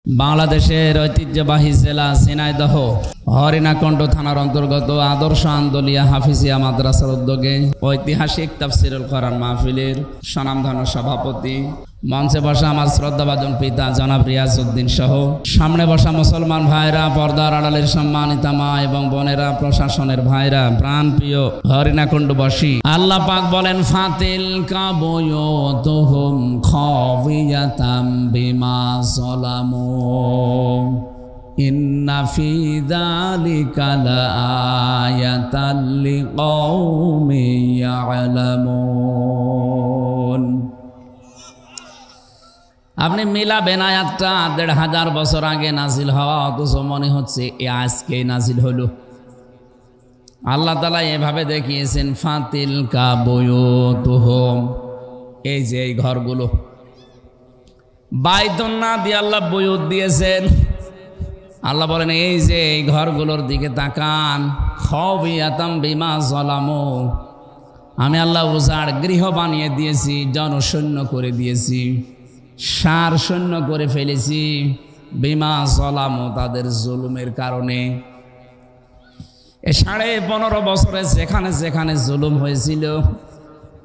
বাংলাদেশের ঐতিহ্যবাহী জেলা ঝিনাইদহ হরিণাকণ্ঠ থানার অন্তর্গত আদর্শ আন্দোলিয়া হাফিজিয়া মাদ্রাসার উদ্যোগে ঐতিহাসিক তাফসিরুল কোরআন মাহফিলের স্বনামধন্য সভাপতি, মঞ্চে বসা আমার শ্রদ্ধাভাজন পিতা জনাব রিয়াজউদ্দিন সহ সামনে বসা মুসলমান ভাইরা, পর্দার আড়ালের সম্মানিত মা এবং বোনেরা, প্রশাসনের ভাইরা, প্রাণপ্রিয় হরিণাকণ্ঠবাসী, আল্লাহ পাক বলেন ফাতিল কাবুয়ুতুহুম খাবিয়াতাম বিমা যালামু ইন্না ফি যালিকা লাআয়াতাল লিকাউমিন ইয়ালামুন। আপনি মিলাবেন আয়াতটা ১৫০০ বছর আগে নাজিল হওয়া, অথচ মনে হচ্ছে এ আজকে নাজিল হলো। আল্লাহ তাআলা এভাবে দেখিয়েছেন ফাতিল কাবুয়ুতুহুম, এই যে এই ঘরগুলো, বাইতুন না দিয়ে আল্লাহ বুয়ুত দিয়েছেন। আল্লাহ বলেন এই যে এই ঘরগুলোর দিকে তাকান, খাবিয়াতাম বিমা যালামু, আমি আল্লাহ উজাড় গৃহ বানিয়ে দিয়েছি, জনশূন্য করে দিয়েছি, সার শূন্য করে ফেলেছি, বিমা যালামু, তাদের জুলুমের কারণে। এ ১৫.৫ বছরে যেখানে যেখানে জুলুম হয়েছিল,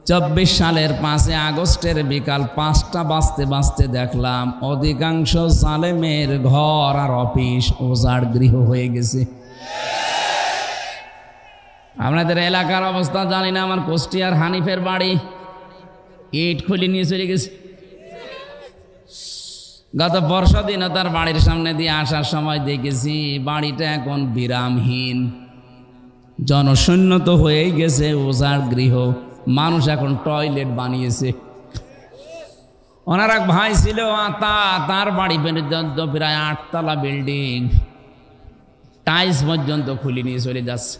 ২৪ সালের ৫ আগস্টের বিকাল ৫টা বাজতে বাজতে দেখলাম অধিকাংশ জালেমের ঘর আর অফিস উজাড় গৃহ হয়ে গেছে। আপনাদের এলাকার অবস্থা জানি না, আমার কুষ্টিয়ার হানিফের বাড়ি ইট খুলে নিয়ে চলে গেছে। গত পরশু দিনও তার বাড়ির সামনে দিয়ে আসার সময় দেখেছি বাড়িটা এখন বিরামহীন, জনশূন্য তো হয়েই গেছে, উজাড় গৃহ। মানুষ এখন টয়লেট বানিয়েছে। ওনার এক ভাই ছিল তার বাড়ি পর্যন্ত প্রায় ৮ তলা বিল্ডিং, টাইলস পর্যন্ত খুলে নিয়ে চলে যাচ্ছে।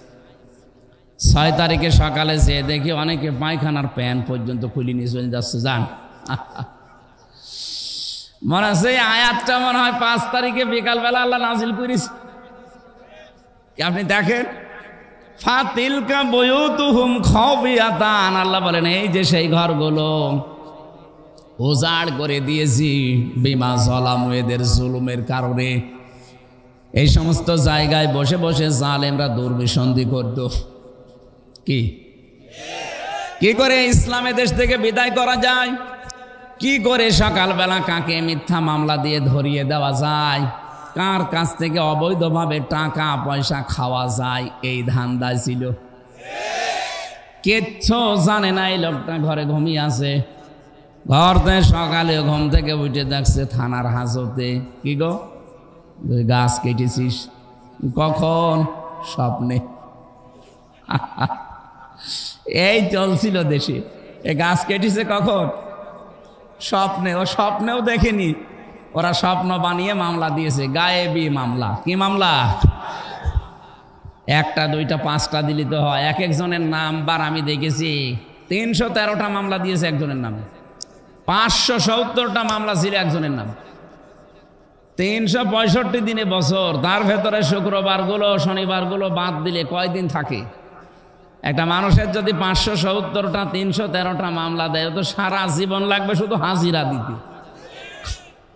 ৬ তারিখে সকালে যেয়ে দেখি অনেকে পায়খানার প্যান পর্যন্ত খুলে নিয়ে চলে যাচ্ছে। যান, মনে হচ্ছে এই আয়াতটা মনে হয় ৫ তারিখে বিকালবেলা আল্লাহ নাজিল করিস। আপনি দেখেন ফাতিলকা বুয়ুতুহুম খাবিয়াতান, আল্লাহ বলেন এই যে সেই ঘরগুলো উজাড় করে দিয়েছি বিমা যালামু, এদের জুলুমের কারণে। এই সমস্ত জায়গায় বসে বসে জালেমরা দুর্বিসন্ধি করত। কি করে ইসলামে দেশ থেকে বিদায় করা যায়, কি করে সকালবেলা কাকে মিথ্যা মামলা দিয়ে ধরিয়ে দেওয়া যায়, কার কাছ থেকে অবৈধভাবে টাকা পয়সা খাওয়া যায়, এই ধান্দায় ছিল। কিচ্ছু জানে না এই লোকটা, ঘরে ঘুমিয়ে আছে। ঘরতে সকালে ঘুম থেকে উঠে দেখছে থানার হাজতে, কি গো গাছ কেটেছিস? কখন? স্বপ্নে। এই চলছিল দেশে, এ গাছ কেটেছে কখন? স্বপ্নে। ও স্বপ্নেও দেখেনি, ওরা স্বপ্ন বানিয়ে মামলা দিয়েছে, গায়েবী মামলা। কি মামলা? ১টা ২টা ৫টা দিলে তো হয়। এক একজনের নাম্বার আমি দেখেছি ৩১৩টা মামলা দিয়েছে একজনের নামে, ৫৭০টা মামলা ছিল একজনের নাম। ৩৬৫ দিনে বছর, তার ভেতরে শুক্রবারগুলো শনিবারগুলো বাদ দিলে কয়দিন থাকে? একটা মানুষের যদি ৫৭০টা ৩১৩টা মামলা দেয়, তো সারা জীবন লাগবে শুধু হাজিরা দিতে।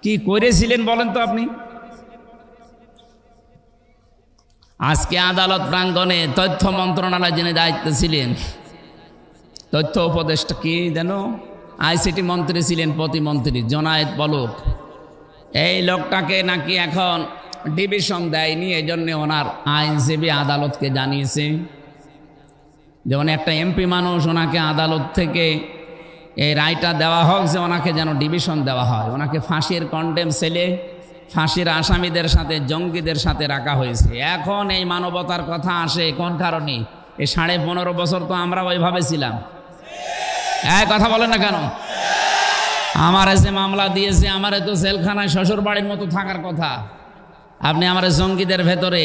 কি করেছিলেন বলেন তো আপনি? আজকে আদালত প্রাঙ্গণে তথ্য মন্ত্রণালয় যিনি দায়িত্বে ছিলেন, তথ্য উপদেষ্টা কি যেন, আইসিটি মন্ত্রী ছিলেন, প্রতিমন্ত্রী জোনায়েদ পলক, এই লোকটাকে নাকি এখন ডিভিশন দেয়নি, এই জন্য ওনার আইনজীবী আদালতকে জানিয়েছে। যেমন একটা এমপি মানুষ, ওনাকে আদালত থেকে এই রায়টা দেওয়া হোক যে ওনাকে যেন ডিভিশন দেওয়া হয়। ওনাকে ফাঁসির কন্ডেম সেলে ফাঁসির আসামিদের সাথে জঙ্গিদের সাথে রাখা হয়েছে। এখন এই মানবতার কথা আসে কোন কারণে? এই ১৫.৫ বছর তো আমরা ওইভাবে ছিলাম। কথা বলেন না কেন? আমারে যে মামলা দিয়েছে, আমারে তো জেলখানায় শ্বশুর বাড়ির মতো থাকার কথা। আপনি আমারে জঙ্গিদের ভেতরে,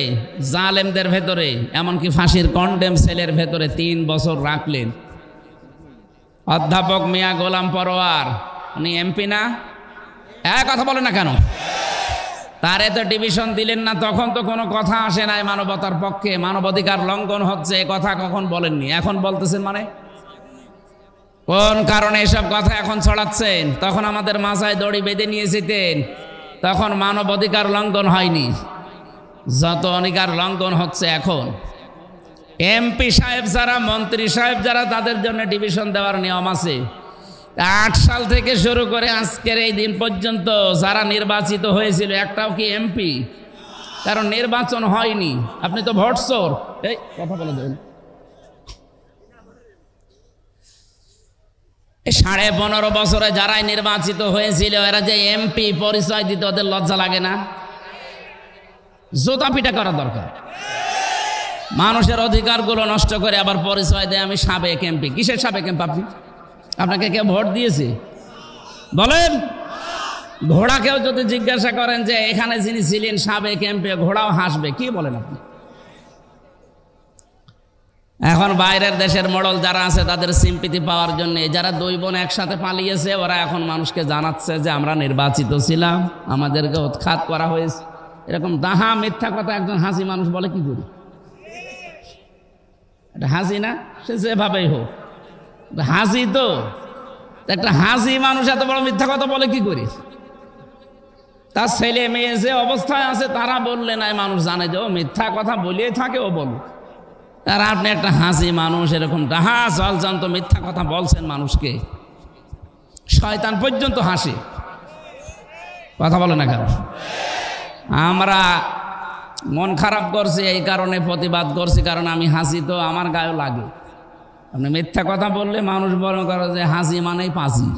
জালেমদের ভেতরে, এমনকি ফাঁসির কন্ডেম সেলের ভেতরে ৩ বছর রাখলেন। অধ্যাপক মিয়া গোলাম পরোয়ার, উনি এমপি না? কথা বলেন না কেন? তারে তো ডিভিশন দিলেন না, তখন তো কোনো কথা আসে নাই মানবতার পক্ষে, মানবাধিকার লঙ্ঘন হচ্ছে এ কথা কখন বলেননি, এখন বলতেছেন। মানে কোন কারণে এসব কথা এখন ছড়াচ্ছেন? তখন আমাদের মাথায় দড়ি বেঁধে নিয়ে যেতেন, তখন মানব অধিকার লঙ্ঘন হয়নি, যত অধিকার লঙ্ঘন হচ্ছে এখন। এমপি সাহেব যারা, মন্ত্রী সাহেব যারা, তাদের জন্য ডিভিশন দেওয়ার নিয়ম আছে। 8 সাল থেকে শুরু করে আজকের এই দিন পর্যন্ত যারা নির্বাচিত হয়েছিল একটাও কি এমপি? কারণ নির্বাচন হয়নি। আপনি তো ভোট চোর। এই কথা বলে দেবেন। 15.5 বছরে যারাই নির্বাচিত হয়েছিল এরা যে এমপি পরিচয় দিতে ওদের লজ্জা লাগে না? জোতা পিটা করা দরকার। মানুষের অধিকারগুলো নষ্ট করে আবার পরিচয় দেয় আমি সাবেক এমপি। কিসের সাবেক এমপি আপনি? আপনাকে কে ভোট দিয়েছে বলেন? ঘোড়াকেও যদি জিজ্ঞাসা করেন যে এখানে যিনি ছিলেন সাবেক এমপি, ঘোড়াও হাসবে। কি বলেন আপনি? এখন বাইরের দেশের মডেল যারা আছে তাদের সিম্পিতি পাওয়ার জন্য যারা 2 বোন একসাথে পালিয়েছে ওরা এখন মানুষকে জানাচ্ছে যে আমরা নির্বাচিত ছিলাম, আমাদেরকে উৎখাত করা হয়েছে। এরকম দাহা মিথ্যা কথা একজন হাসি মানুষ বলে কি করি? এটা হাসি না? সে যেভাবেই হোক হাসি। তো একটা হাসি মানুষ এত বড় মিথ্যা কথা বলে কি করি? তার ছেলে মেয়ে যে অবস্থায় আছে তারা বললে নাই মানুষ জানে যে ও মিথ্যা কথা বলিয়ে থাকে, ও বলুক। আর আপনি একটা হাসি মানুষ এরকম ডাহা জলজান্ত মিথ্যা কথা বলছেন মানুষকে, শয়তান পর্যন্ত হাসে। কথা বলে না কেন? আমরা মন খারাপ করছি এই কারণে প্রতিবাদ করছি, কারণ আমি হাসি তো আমার গায়েও লাগে। আপনি মিথ্যা কথা বললে মানুষ বড় করে যে হাসি মানেই পাঁচি।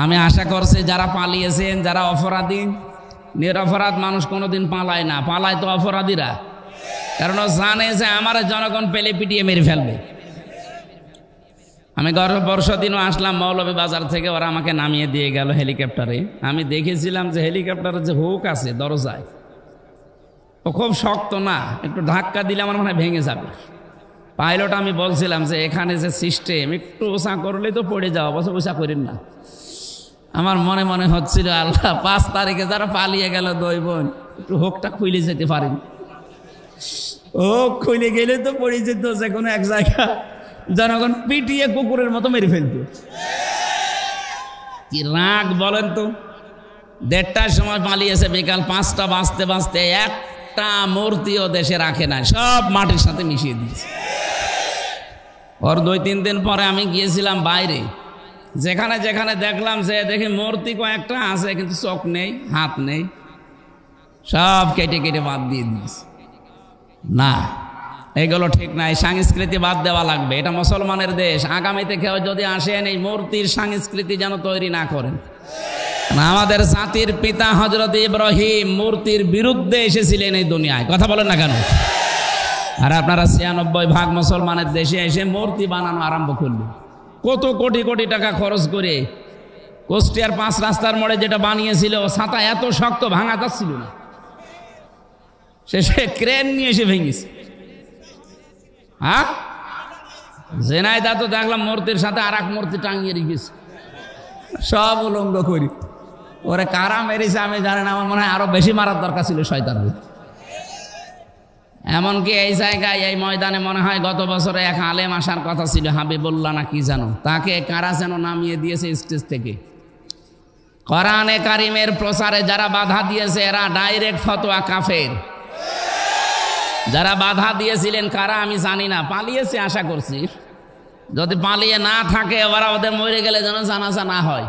আমি আশা করছি যারা পালিয়েছেন, যারা অপরাধী, নিরপরাধ মানুষ কোনোদিন পালায় না, পালায় তো অপরাধীরা। কারণ ও জানে যে আমার জনগণ পেলে পিটিয়ে মেরে ফেলবে। আমি গত বর্ষদিনও আসলাম মৌলভী বাজার থেকে, ওরা আমাকে নামিয়ে দিয়ে গেল হেলিকপ্টারে। আমি দেখেছিলাম যে হেলিকপ্টারের যে হুক আছে দরজায়, ও খুব শক্ত না, একটু ধাক্কা দিলে আমার মনে হয় ভেঙে যাবে। পাইলট আমি বলছিলাম যে এখানে যে সিস্টেম একটু ওসা করলে তো পড়ে যাওয়া, অবশ্য ওসা করেন না। আমার মনে মনে হচ্ছিল আল্লাহ 5 তারিখে যারা পালিয়ে গেল 2 বোন, একটু হুকটা খুলে যেতে পারেন। ও খুলে গেলে তো পড়ে যেত যে কোনো এক জায়গা, জনগণ পিটিয়ে কুকুরের মতো মেরে ফেলত। কি রাগ বলেন তো? 1:30টার সময় পালিয়েছে, বিকাল 5টা বাজতে বাজতে একটা মূর্তিও দেশে রাখে না, সব মাটির সাথে মিশিয়ে দিয়েছে। ওর 2-3 দিন পরে আমি গিয়েছিলাম বাইরে, যেখানে যেখানে দেখলাম যে দেখি মূর্তি কয়েকটা আছে কিন্তু চোখ নেই, হাত নেই, সব কেটে কেটে বাদ দিয়ে দিয়েছে। না, এগুলো ঠিক নাই, সংস্কৃতি বাদ দেওয়া লাগবে। এটা মুসলমানের দেশ। আগামীতে কেউ যদি আসেন এই মূর্তির সংস্কৃতি যেন তৈরি না করেন। আমাদের জাতির পিতা হযরত ইব্রাহিম মূর্তির বিরুদ্ধে এসেছিলেন এই দুনিয়ায়। কথা বলেন না কেন? আর আপনারা 96% মুসলমানের দেশে এসে মূর্তি বানানো আরম্ভ করলেন। কত কোটি কোটি টাকা খরচ করে কুষ্টিয়ার 5 রাস্তার মোড়ে যেটা বানিয়েছিল, ছাতা এত শক্ত ভাঙা যাচ্ছিল না, শেষে ক্রেন নিয়ে এসে ভেঙেছে। হ্যাঁ, জেনাইদা তো দেখলাম মূর্তির সাথে আর এক মূর্তি টাঙিয়ে রেখেছে, সব উলঙ্গ করি। ওরে কারা মেরেছে আমি জানি না, আমার মনে হয় আরো বেশি মারার দরকার ছিল শয়তানের। এমনকি এই জায়গায় এই ময়দানে মনে হয় গত বছরে এক আলেম আসার কথা ছিল, হাবিবুল্লাহ না কি জানো, তাকে কারা যেন নামিয়ে দিয়েছে স্টেজ থেকে। কোরআনে কারিমের প্রচারে যারা বাধা দিয়েছে এরা ডাইরেক্ট ফতোয়া কাফের। যারা বাধা দিয়েছিলেন কারা আমি জানি না, পালিয়েছে আশা করছি। যদি পালিয়ে না থাকে ওরা ওদের মরে গেলে যেন জানাজা না হয়,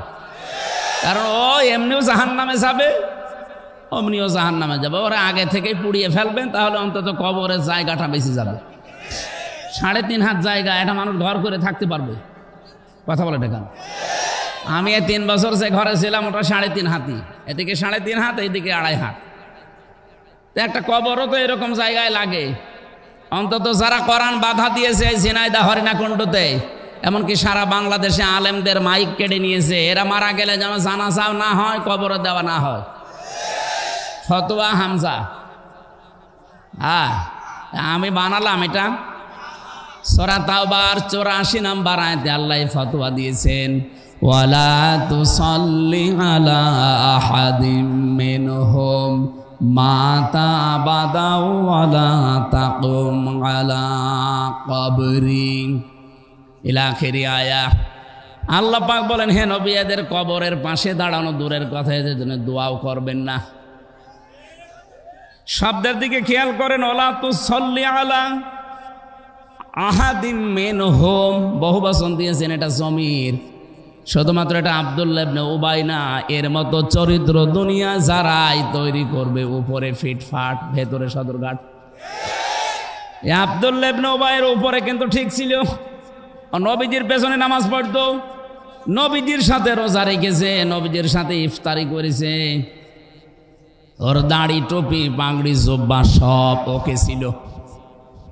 কারণ ও এমনিও জাহান্নামে যাবে, অমনিও জাহান্নামে যাবে। ওরা আগে থেকেই পুড়িয়ে ফেলবেন, তাহলে অন্তত কবরের জায়গাটা বেশি যাবে। 3.5 হাত জায়গা, এটা মানুষ ঘর করে থাকতে পারবে? কথা বলে কেন? আমি 3 বছর যে ঘরে ছিলাম ওটা 3.5 হাতি, এদিকে 3.5 হাত, এইদিকে 2.5 হাত। একটা কবরও তো এরকম জায়গায় লাগে। অন্তত যারা কোরআন বাধা দিয়েছে ঝিনাইদহ হরিণাকুণ্ডুতে, এমনকি সারা বাংলাদেশে আলেমদের মাইক কেড়ে নিয়েছে, এরা মারা গেলে যেন জানাজাও না হয়, কবরে দেওয়া না হয়। ফতোয়া হামজা, হ্যাঁ আমি বানালাম এটা। সূরা তাওবার 84 নম্বর আয়াতে আল্লাহ ফতোয়া দিয়েছেন, ওয়ালা তুসাল্লি আলা আহাদিম মিনহুম মাতা আবাদাও ওয়ালা তাকুম আলা কবরি ইলা আখিরি আয়াত। আল্লাহ পাক বলেন, হে নবী, এদের কবরের পাশে দাঁড়ানো দূরের কথা, এদের জন্য দোয়াও করবেন না। শব্দের দিকে খেয়াল করেন, ওলা তুসাল্লি আলা আহাদিম মিনহুম, বহুবচন দিয়েছেন, এটা জমির। শুধুমাত্র এটা আব্দুল্লাহ ইবনে উবাই না, এর মতো চরিত্র দুনিয়া যারাই তৈরি করবে, উপরে ফিটফাট, ভেতরে সদরঘাট। আব্দুল্লাহ ইবনে উবাইয়ের উপরে কিন্তু ঠিক ছিল, নবীজির পেছনে নামাজ পড়তো, নবীজির সাথে রোজা রেখেছে, নবীজির সাথে ইফতারি করেছে, ওর দাড়ি টুপি পাগড়ি জুব্বা সব ওকে ছিল।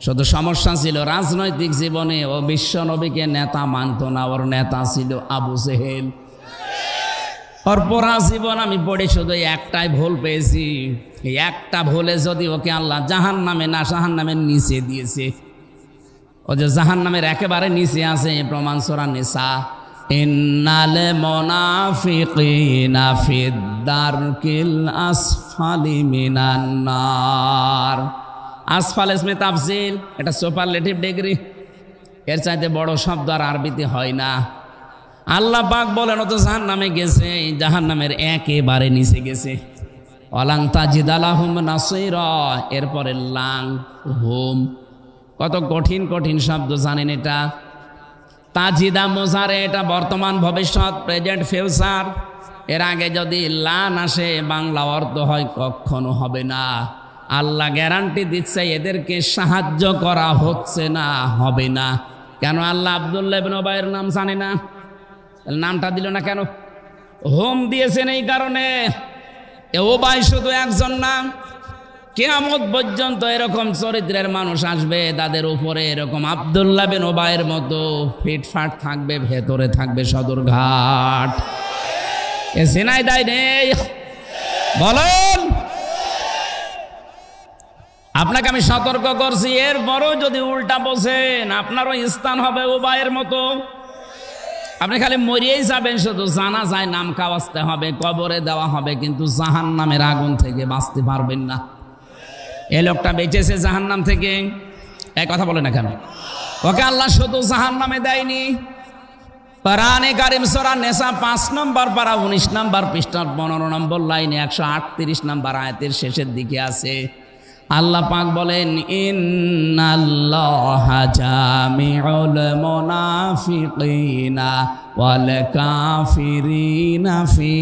শুধু সমস্যা ছিল রাজনৈতিক জীবনে ও বিশ্ব নবীকে নেতা মানত না, ওর নেতা ছিল আবু জেহেল। ওর পড়া জীবন আমি পড়ে শুধু একটাই ভুল পেয়েছি, এই একটা ভুলে যদি ওকে আল্লাহ জাহান্নামে না জাহান্নামের নিচে দিয়েছে, ও যে জাহান্নামের একেবারে নিচে আছে, প্রমাণ সূরা নিসা, ইন্নাল মুনাফিকিনা ফিদ দারকিল আসফালি মিনান নার। আসফাল ইসমে তাফজিল, এটা সুপারলেটিভ ডিগ্রি, এর চাইতে বড় শব্দ আর আরবিতে হয় না। আল্লাহ পাক বলেন, ও তো জাহান্নামে গেছে, জাহান্নামের একেবারে নিচে গেছে। ওয়ালাং তাজিদা লাহুম নাসীরা, এরপরে লাং হুম, কত কঠিন কঠিন শব্দ জানেন এটা। তাজিদা মোজারে, এটা বর্তমান ভবিষ্যৎ, প্রেজেন্ট ফিউচার। এর আগে যদি লান আসে বাংলা অর্থ হয় কখনো হবে না। আল্লাহ গ্যারান্টি দিচ্ছে এদেরকে সাহায্য করা হচ্ছে না, হবে না। কেন? আল্লাহ আব্দুল্লাহ ইবনে উবাইয়ের নাম জানে না, নামটা দিল না কেন? হোম দিয়েছেন এই কারণে। উবাই শুধু একজন নাম, কিয়ামত পর্যন্ত এরকম চরিত্রের মানুষ আসবে, তাদের উপরে এরকম আব্দুল্লাহ বিন উবাইয়ের মতো ফিটফাট থাকবে, ভেতরে থাকবে সদরঘাট। এ সিনাই দায় নেই, বলেন। আপনাকে আমি সতর্ক করছি, এরপরও যদি উল্টা বসেন আপনারও স্থান হবে উবাইয়ের মতো। আপনি খালি মরিয়েই যাবেন, শুধু জানা যায় নাম কাওয়াজতে হবে, কবরে দেওয়া হবে, কিন্তু জাহান্নামের আগুন থেকে বাঁচতে পারবেন না। এই লোকটা বেঁচেছে জাহান্নাম থেকে, এক কথা বলে না কেন? ওকে আল্লাহ শুধু জাহান্নামে দেয়নি। কোরআনে কারীম সূরা নিসা 5 নম্বর পারা 19 নম্বর পৃষ্ঠার 15 নম্বর লাইনে 138 নম্বর আয়াতের শেষের দিকে আছে, আল্লাহ পাক বলেন, ইন্নাল্লাহা জামিউল মুনাফিকিনা ওয়াল কাফিরিনা ফি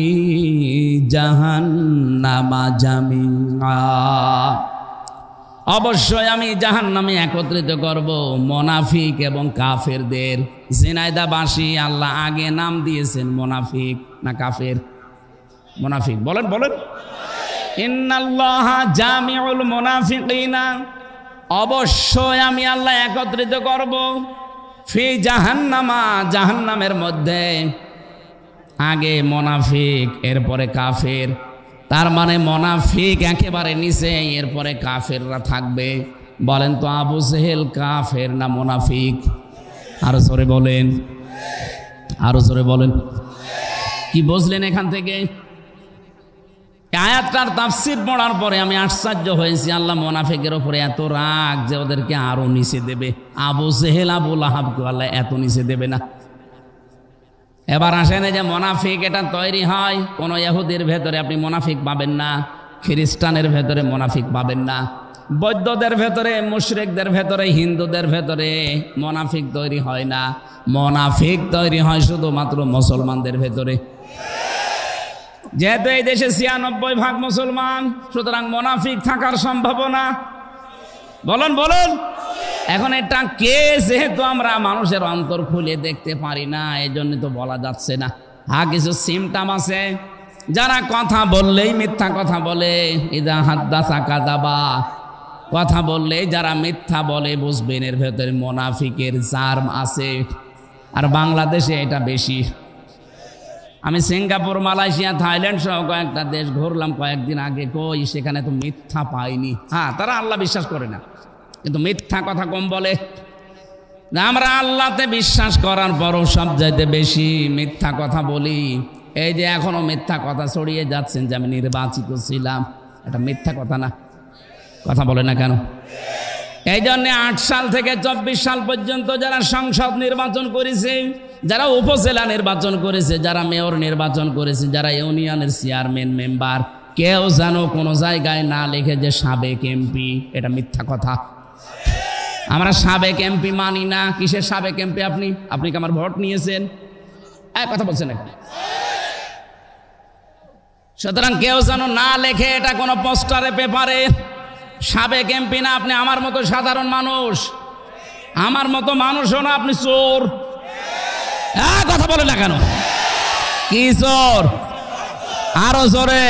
জাহান্নামা জামিআ। অবশ্যই আমি জাহান্নামে একত্রিত করব মুনাফিক এবং কাফেরদের। ঝিনাইদহবাসী আল্লাহ আগে নাম দিয়েছেন মুনাফিক না কাফের? মুনাফিক। বলেন বলেন। ইন্নাল্লাহা জামিউল মুনাফিকিনা, অবশ্যই আমি আল্লাহ একত্রিত করব ফি জাহান্নামা, জাহান্নামের মধ্যে। আগে মুনাফিক, এরপরে কাফের। তার মানে মুনাফিক একেবারে নিচে, এরপরে কাফেররা থাকবে। বলেন তো, আবু জেহেল কাফের না মুনাফিক? আরো জোরে বলেন, আরো জোরে বলেন। কি বুঝলেন এখান থেকে? আয়াতটার তাফসীর পড়ার পরে আমি আশ্চর্য হয়েছি, আল্লাহ মুনাফিকের উপরে এত রাগ যে ওদেরকে আরো নিচে দেবে। আবু জেহেল আবু লাহাবকে আল্লাহ এত নিচে দেবে না। এবার আসেন, যে মুনাফিক এটা তৈরি হয় কোন ইহুদির ভেতরে আপনি মুনাফিক পাবেন না, খ্রিস্টানের ভেতরে মুনাফিক পাবেন না, বৌদ্ধদের ভেতরে, মুশরিকদের ভেতরে, হিন্দুদের ভেতরে মুনাফিক তৈরি হয় না। মুনাফিক তৈরি হয় শুধুমাত্র মুসলমানদের ভেতরে। যেহেতু এই দেশে 96% মুসলমান, সুতরাং মুনাফিক থাকার সম্ভাবনা, বলেন বলেন। এখন এটা কে, যেহেতু আমরা মানুষের অন্তর খুলে দেখতে পারি না, এই জন্য তো বলা যাচ্ছে না। হ্যাঁ, কিছু সিমটাম আছে, যারা কথা বললেই মিথ্যা কথা বলে, ইদা হাদ্দাসা কাযাবা, কথা বললেই যারা মিথ্যা বলে, বুঝবেন এর ভেতরে মুনাফিকের জার্ম আছে। আর বাংলাদেশে এটা বেশি। আমি সিঙ্গাপুর, মালয়েশিয়া, থাইল্যান্ড সহ কয়েকটা দেশ ঘুরলাম কয়েকদিন আগে, কই সেখানে তো মিথ্যা পাইনি। হ্যাঁ, তারা আল্লাহ বিশ্বাস করে না, কিন্তু মিথ্যা কথা কম বলে। আমরা আল্লাহতে বিশ্বাস করার পরও সবচাইতে বেশি মিথ্যা কথা বলি। এই যে এখনো মিথ্যা কথা ছড়িয়ে যাচ্ছেন যে আমি নির্বাচিত ছিলাম, এটা মিথ্যা কথা না? কথা বলে না কেন? এই জন্যে 8 সাল থেকে 24 সাল পর্যন্ত যারা সংসদ নির্বাচন করেছে যারা উপজেলা নির্বাচন করেছে, যারা মেয়র নির্বাচন করেছে, যারা ইউনিয়নের চেয়ারম্যান মেম্বার, কেউ যেন কোনো জায়গায় না লিখে যে সাবেক এমপি। এটা মিথ্যা কথা। আমরা সাবেক এমপি মানি না। কিসের সাবেক এমপি? আপনি কি আমার ভোট নিয়েছেন? কথা বলছেন নাকি? সুতরাং কেউ যেন না লেখে এটা কোনো পোস্টারে পেপারে। সাবেক এমপি না, আপনি আমার মতো সাধারণ মানুষ, আমার মতো মানুষও না, আপনি চোর। কথা বলে না কেন? কি চোর? আরো জোরে।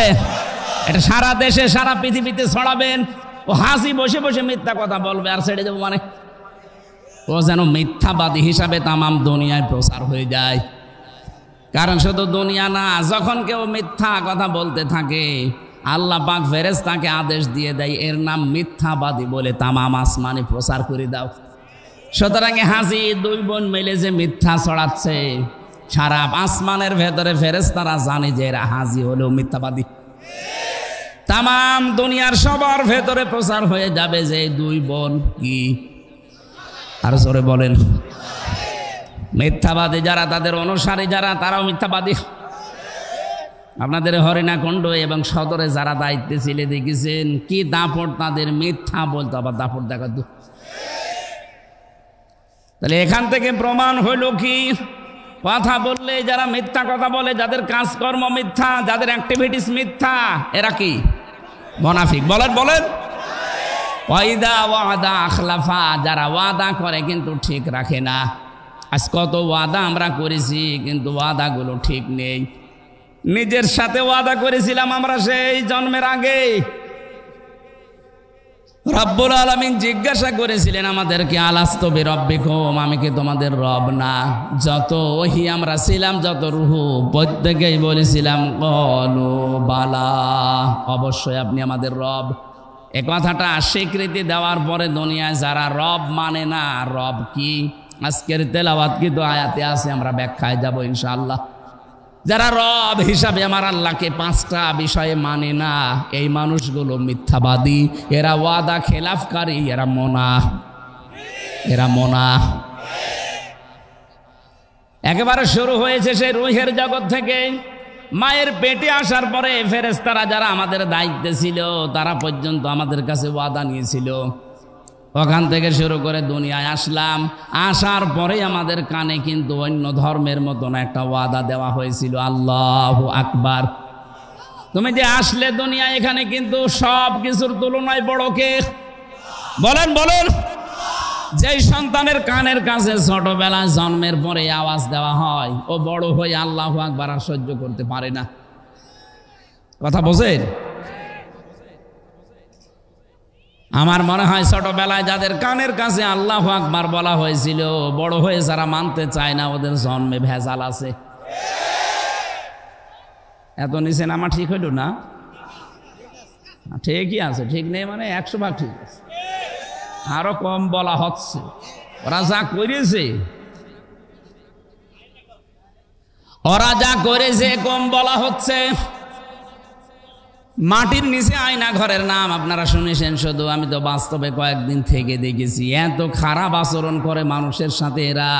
এটা সারা দেশে সারা পৃথিবীতে ছড়াবেন। ও হাসি বসে বসে মিথ্যা কথা বলবে আর ছেড়ে দেবো, মানে ও যেন মিথ্যাবাদী হিসাবে তামাম দুনিয়ায় প্রচার হয়ে যায়। কারণ শুধু দুনিয়া না, যখন কেউ মিথ্যা কথা বলতে থাকে আল্লাহ পাক ফেরেশতাকে আদেশ দিয়ে দেয় এর নাম মিথ্যাবাদী বলে তামাম আসমানে প্রচার করে দাও। সুতরাং হাসি দুই বোন মিলে যে মিথ্যা ছড়াচ্ছে, সারা আসমানের ভেতরে ফেরেশতারা জানে যে এরা হাসি হলেও মিথ্যাবাদী। তামাম দুনিয়ার সবার ভেতরে প্রচার হয়ে যাবে যে দুই বোন কি, আর জোরে বলেন, মিথ্যাবাদী যারা, তাদের অনুসারী যারা, তারাও মিথ্যাবাদী। আপনাদের হরিণাকুণ্ড এবং সদরে যারা দায়িত্বে ছিলে দেখেছেন কি দাপট তাদের, মিথ্যা বলতো আবার দাপট দেখাতো। তাহলে এখান থেকে প্রমাণ হইল কি, কথা বললে যারা মিথ্যা কথা বলে, যাদের কাজকর্ম মিথ্যা, যাদের অ্যাক্টিভিটিস মিথ্যা, এরা কি? মুনাফিক। বলেন বলেন। ওয়াইদা ওয়াদা আখলাফা, যারা ওয়াদা করে কিন্তু ঠিক রাখে না। আজ কত ওয়াদা আমরা করেছি কিন্তু ওয়াদাগুলো ঠিক নেই। নিজের সাথে ওয়াদা করেছিলাম আমরা সেই জন্মের আগে। রব্বুল আলামিন জিজ্ঞাসা করেছিলেন আমাদেরকে, আলাস্তু বিরব্বিকুম, আমি কি তোমাদের রব না? যত ওহী আমরা ছিলাম, যত রূহ, প্রত্যেকেই বলেছিলাম ক্বালু বালা, অবশ্যই আপনি আমাদের রব। এ কথাটা স্বীকৃতি দেওয়ার পরে দুনিয়ায় যারা রব মানে না, রব কি আজকের তেলাওয়াত কিন্তু আয়াতে আছে, আমরা ব্যাখ্যায় যাব ইনশাআল্লাহ। যারা রব হিসাবে আমার আল্লাহকে পাঁচটা বিষয়ে মানে না, এই মানুষগুলো মিথ্যাবাদী, এরা ওয়াদা খেলাফকারী, এরা মোনা। একেবারে শুরু হয়েছে সেই রূহের জগৎ থেকে। মায়ের পেটে আসার পরে ফেরেশতারা যারা আমাদের দায়িত্বে ছিল তারা পর্যন্ত আমাদের কাছে ওয়াদা নিয়েছিল। ওখান থেকে শুরু করে দুনিয়ায় আসলাম, আসার পরে আমাদের কানে কিন্তু অন্য ধর্মের মতন একটা ওয়াদা দেওয়া হয়েছিল, আল্লাহু আকবার। তুমি যে আসলে দুনিয়ায়, এখানে কিন্তু সব কিছুর তুলনায় বড় কে? বলেন বলেন। যেই সন্তানের কানের কাছে ছোটবেলায় জন্মের পরে আওয়াজ দেওয়া হয়, ও বড় হয়ে আল্লাহু আকবার আর সহ্য করতে পারে না। কথা বোঝেন? আমার মনে হয় ছোটবেলায় যাদের কানের কাছে আল্লাহু আকবার বলা হয়েছিল, বড় হয়ে যারা মানতে চায় না, ওদের জন্মে ভেজাল আছে। এত নিচে নামা ঠিক হইল না? ঠিকই আছে, ঠিক নেই মানে 100 ভাগ ঠিক আছে, আরো কম বলা হচ্ছে। ওরা যা করেছে কম বলা হচ্ছে। মাটির নিচে আয়না ঘরের নাম আপনারা শুনেছেন শুধু, আমি তো বাস্তবে কয়েকদিন থেকে দেখেছি। এত খারাপ আচরণ করে মানুষের সাথে এরা,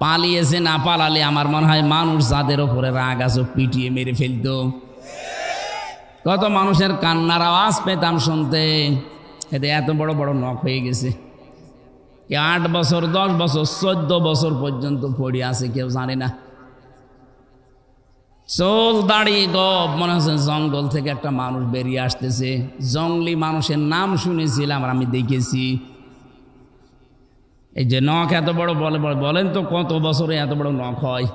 পালিয়েছে না পালালে আমার মনে হয় মানুষ যাদের ওপরে রাগ আছে পিটিয়ে মেরে ফেলতো। কত মানুষের কান্নার আওয়াজ পেতাম শুনতে, এতে এত বড় বড় নখ হয়ে গেছে। 8 বছর 10 বছর 14 বছর পর্যন্ত পড়ে আছে, কেউ জানে না। চোল দাড়ি গপ, মনে হচ্ছে জঙ্গল থেকে একটা মানুষ বেরিয়ে আসতেছে। জঙ্গলি মানুষের নাম শুনেছিলাম আর আমি দেখেছি। এই যে নখ এত বড় বলেন তো কত বছরে এত বড় নখ হয়?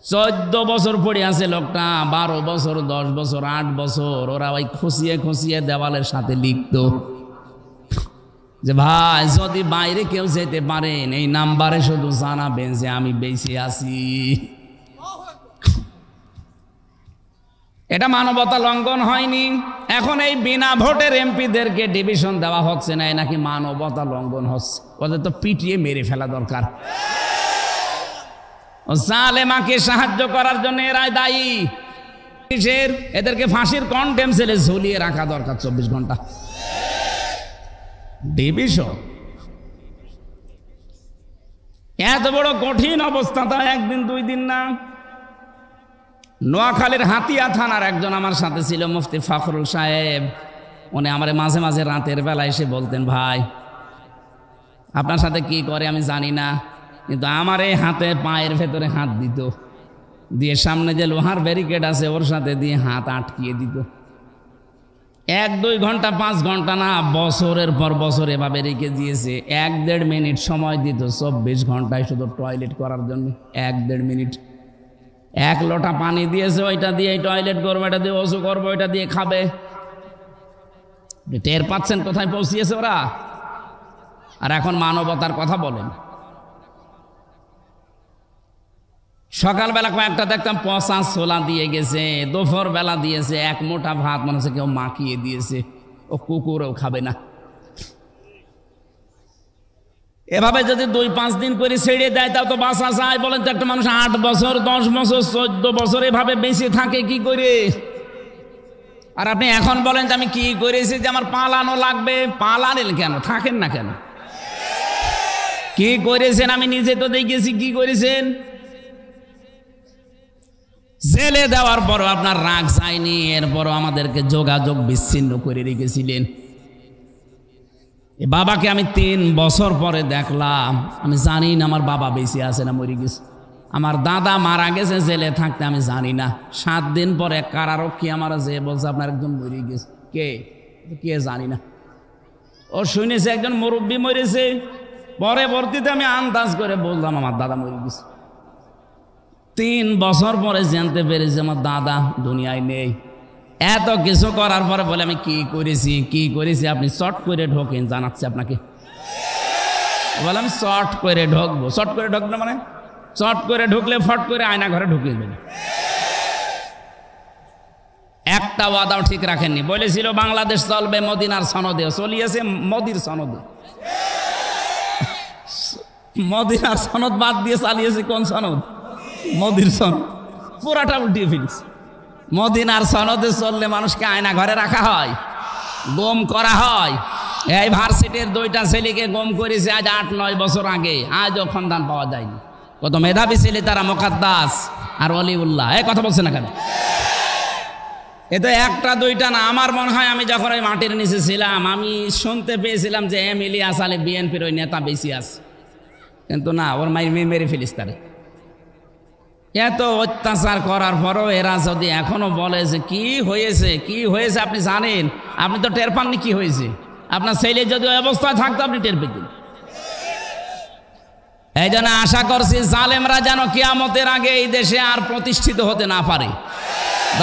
14 বছর পড়ে আছে লোকটা, 12 বছর 10 বছর 8 বছর। ওরা ওই খুশিয়ে দেওয়ালের সাথে লিখতো যে ভাই যদি বাইরে কেউ যেতে পারেন এই নাম্বারে শুধু জানাবেন যে আমি বেঁচে আছি। এটা মানবতা লঙ্ঘন হয়নি? এখন এই বিনা ভোটের এমপিদেরকে ডিভিশন দেওয়া হচ্ছে না, নাকি মানবতা লঙ্ঘন হচ্ছে? ওদের তো পিটিয়ে মেরে ফেলা দরকার। জালেমাকে সাহায্য করার জন্য এরাই দায়ী। এদেরকে ফাঁসির কন্টেম সেলে ঝুলিয়ে রাখা দরকার 24 ঘন্টা। ডিভিশন এত বড় কঠিন অবস্থা তা একদিন দুই দিন না। নোয়াখালীর হাতিয়া থানার একজন আমার সাথে ছিল, মুফতি ফখরুল সাহেব। উনি আমার মাঝে মাঝে রাতের বেলা এসে বলতেন, ভাই আপনার সাথে কি করে আমি জানি না, কিন্তু আমার এই হাতে পায়ের ভেতরে হাত দিত, দিয়ে সামনে যে লোহার ব্যারিকেড আছে ওর সাথে দিয়ে হাত আটকিয়ে দিত। 1-2 ঘন্টা 5 ঘন্টা না, বছরের পর বছর এভাবে রেখে দিয়েছে। 1-1.5 মিনিট সময় দিত 24 ঘন্টায় শুধু টয়লেট করার জন্য। 1-1.5 মিনিট। 1 লোটা পানি দিয়েছে, ওইটা দিয়ে টয়লেট করবো, এটা দিয়ে ওযু করবো, ওইটা দিয়ে খাবে। টের পাচ্ছেন কোথায় পৌঁছিয়েছে ওরা? আর এখন মানবতার কথা বলেন। সকালবেলা কয়েকটা দেখতাম পচা ছোলা দিয়ে গেছে, দুপুর বেলা দিয়েছে 1 মোটা ভাত, মনে হচ্ছে কেউ মাখিয়ে দিয়েছে, ও কুকুরও খাবে না। এভাবে যদি 2-5 দিন করে ছেড়ে দেয় তাও তো বাঁচা যায়। বলেন তো, একটা মানুষ 8 বছর 10 বছর 14 বছর এভাবে বেঁচে থাকে কি করে? আর আপনি এখন বলেন যে আমি কি করেছি যে আমার পালানো লাগবে। পালানেন কেন? থাকেন না কেন? কি করেছেন আমি নিজে তো দেখেছি কি করেছেন। জেলে দেওয়ার পরও আপনার রাগ যায়নি, এরপরও আমাদেরকে যোগাযোগ বিচ্ছিন্ন করে রেখেছিলেন। বাবাকে আমি 3 বছর পরে দেখলাম। আমি জানি না আমার বাবা বেঁচে আছে না মরে গেছে। আমার দাদা মারা গেছে জেলে থাকতে, আমি জানি না। 7 দিন পরে কারারক্ষী আমার যে বলছে আপনার একজন মরে গেছে। কে জানি না। ও শুনেছে একজন মুরব্বী মরেছে, পরবর্তীতে আমি আন্দাজ করে বললাম আমার দাদা মরে গেছে। 3 বছর পরে জানতে পেরেছি আমার দাদা দুনিয়ায় নেই। এত কিছু করার পরে বলে আমি কি করেছি আপনি চট করে ঢোকেন, জানাচ্ছি আপনাকে। বলে আমি চট করে ঢুকবো। চট করে ঢুকবো মানে চট করে ঢুকলে ফট করে আয়না ঘরে ঢুকিয়ে দেবে। একটা ওয়াদাও ঠিক রাখেননি। বলেছিল বাংলাদেশ চলবে মদিনার সনদে, চলিয়েছে মোদির সনদে। মদিনার সনদ বাদ দিয়ে চালিয়েছে কোন সনদ? মোদির সনদ। পুরাটা উল্টিয়ে ফেলেছে। মদিনার সনদে চললে মানুষকে আয়না ঘরে রাখা হয়, গম করা হয়। এই ভার্সিটির 2টা ছেলেকে গম করেছে আজ 8-9 বছর আগে, আজও সন্ধান পাওয়া যায়নি। কত মেধাবী ছেলে তারা, মুকাদ্দাস আর অলিউল্লাহ। এই কথা বলছে না কেন? এতে 1টা 2টা না। আমার মনে হয় আমি যখন ওই মাটির নিচে ছিলাম আমি শুনতে পেয়েছিলাম যে ইলিয়াস আলী বিএনপির ওই নেতা বেশি আছে, কিন্তু না, ওর মেরে ফেলিস তারে। এত অত্যাচার করার পরও এরা যদি এখনো বলে যে কি হয়েছে আপনি জানেন, আপনি তো টের পাননি কি হয়েছে। আপনার ছেলে যদি ওই অবস্থায় থাকতো আপনি টের পেতেন। এই জন্য আশা করছি জালেমরা যেন কিয়ামতের আগে এই দেশে আর প্রতিষ্ঠিত হতে না পারে।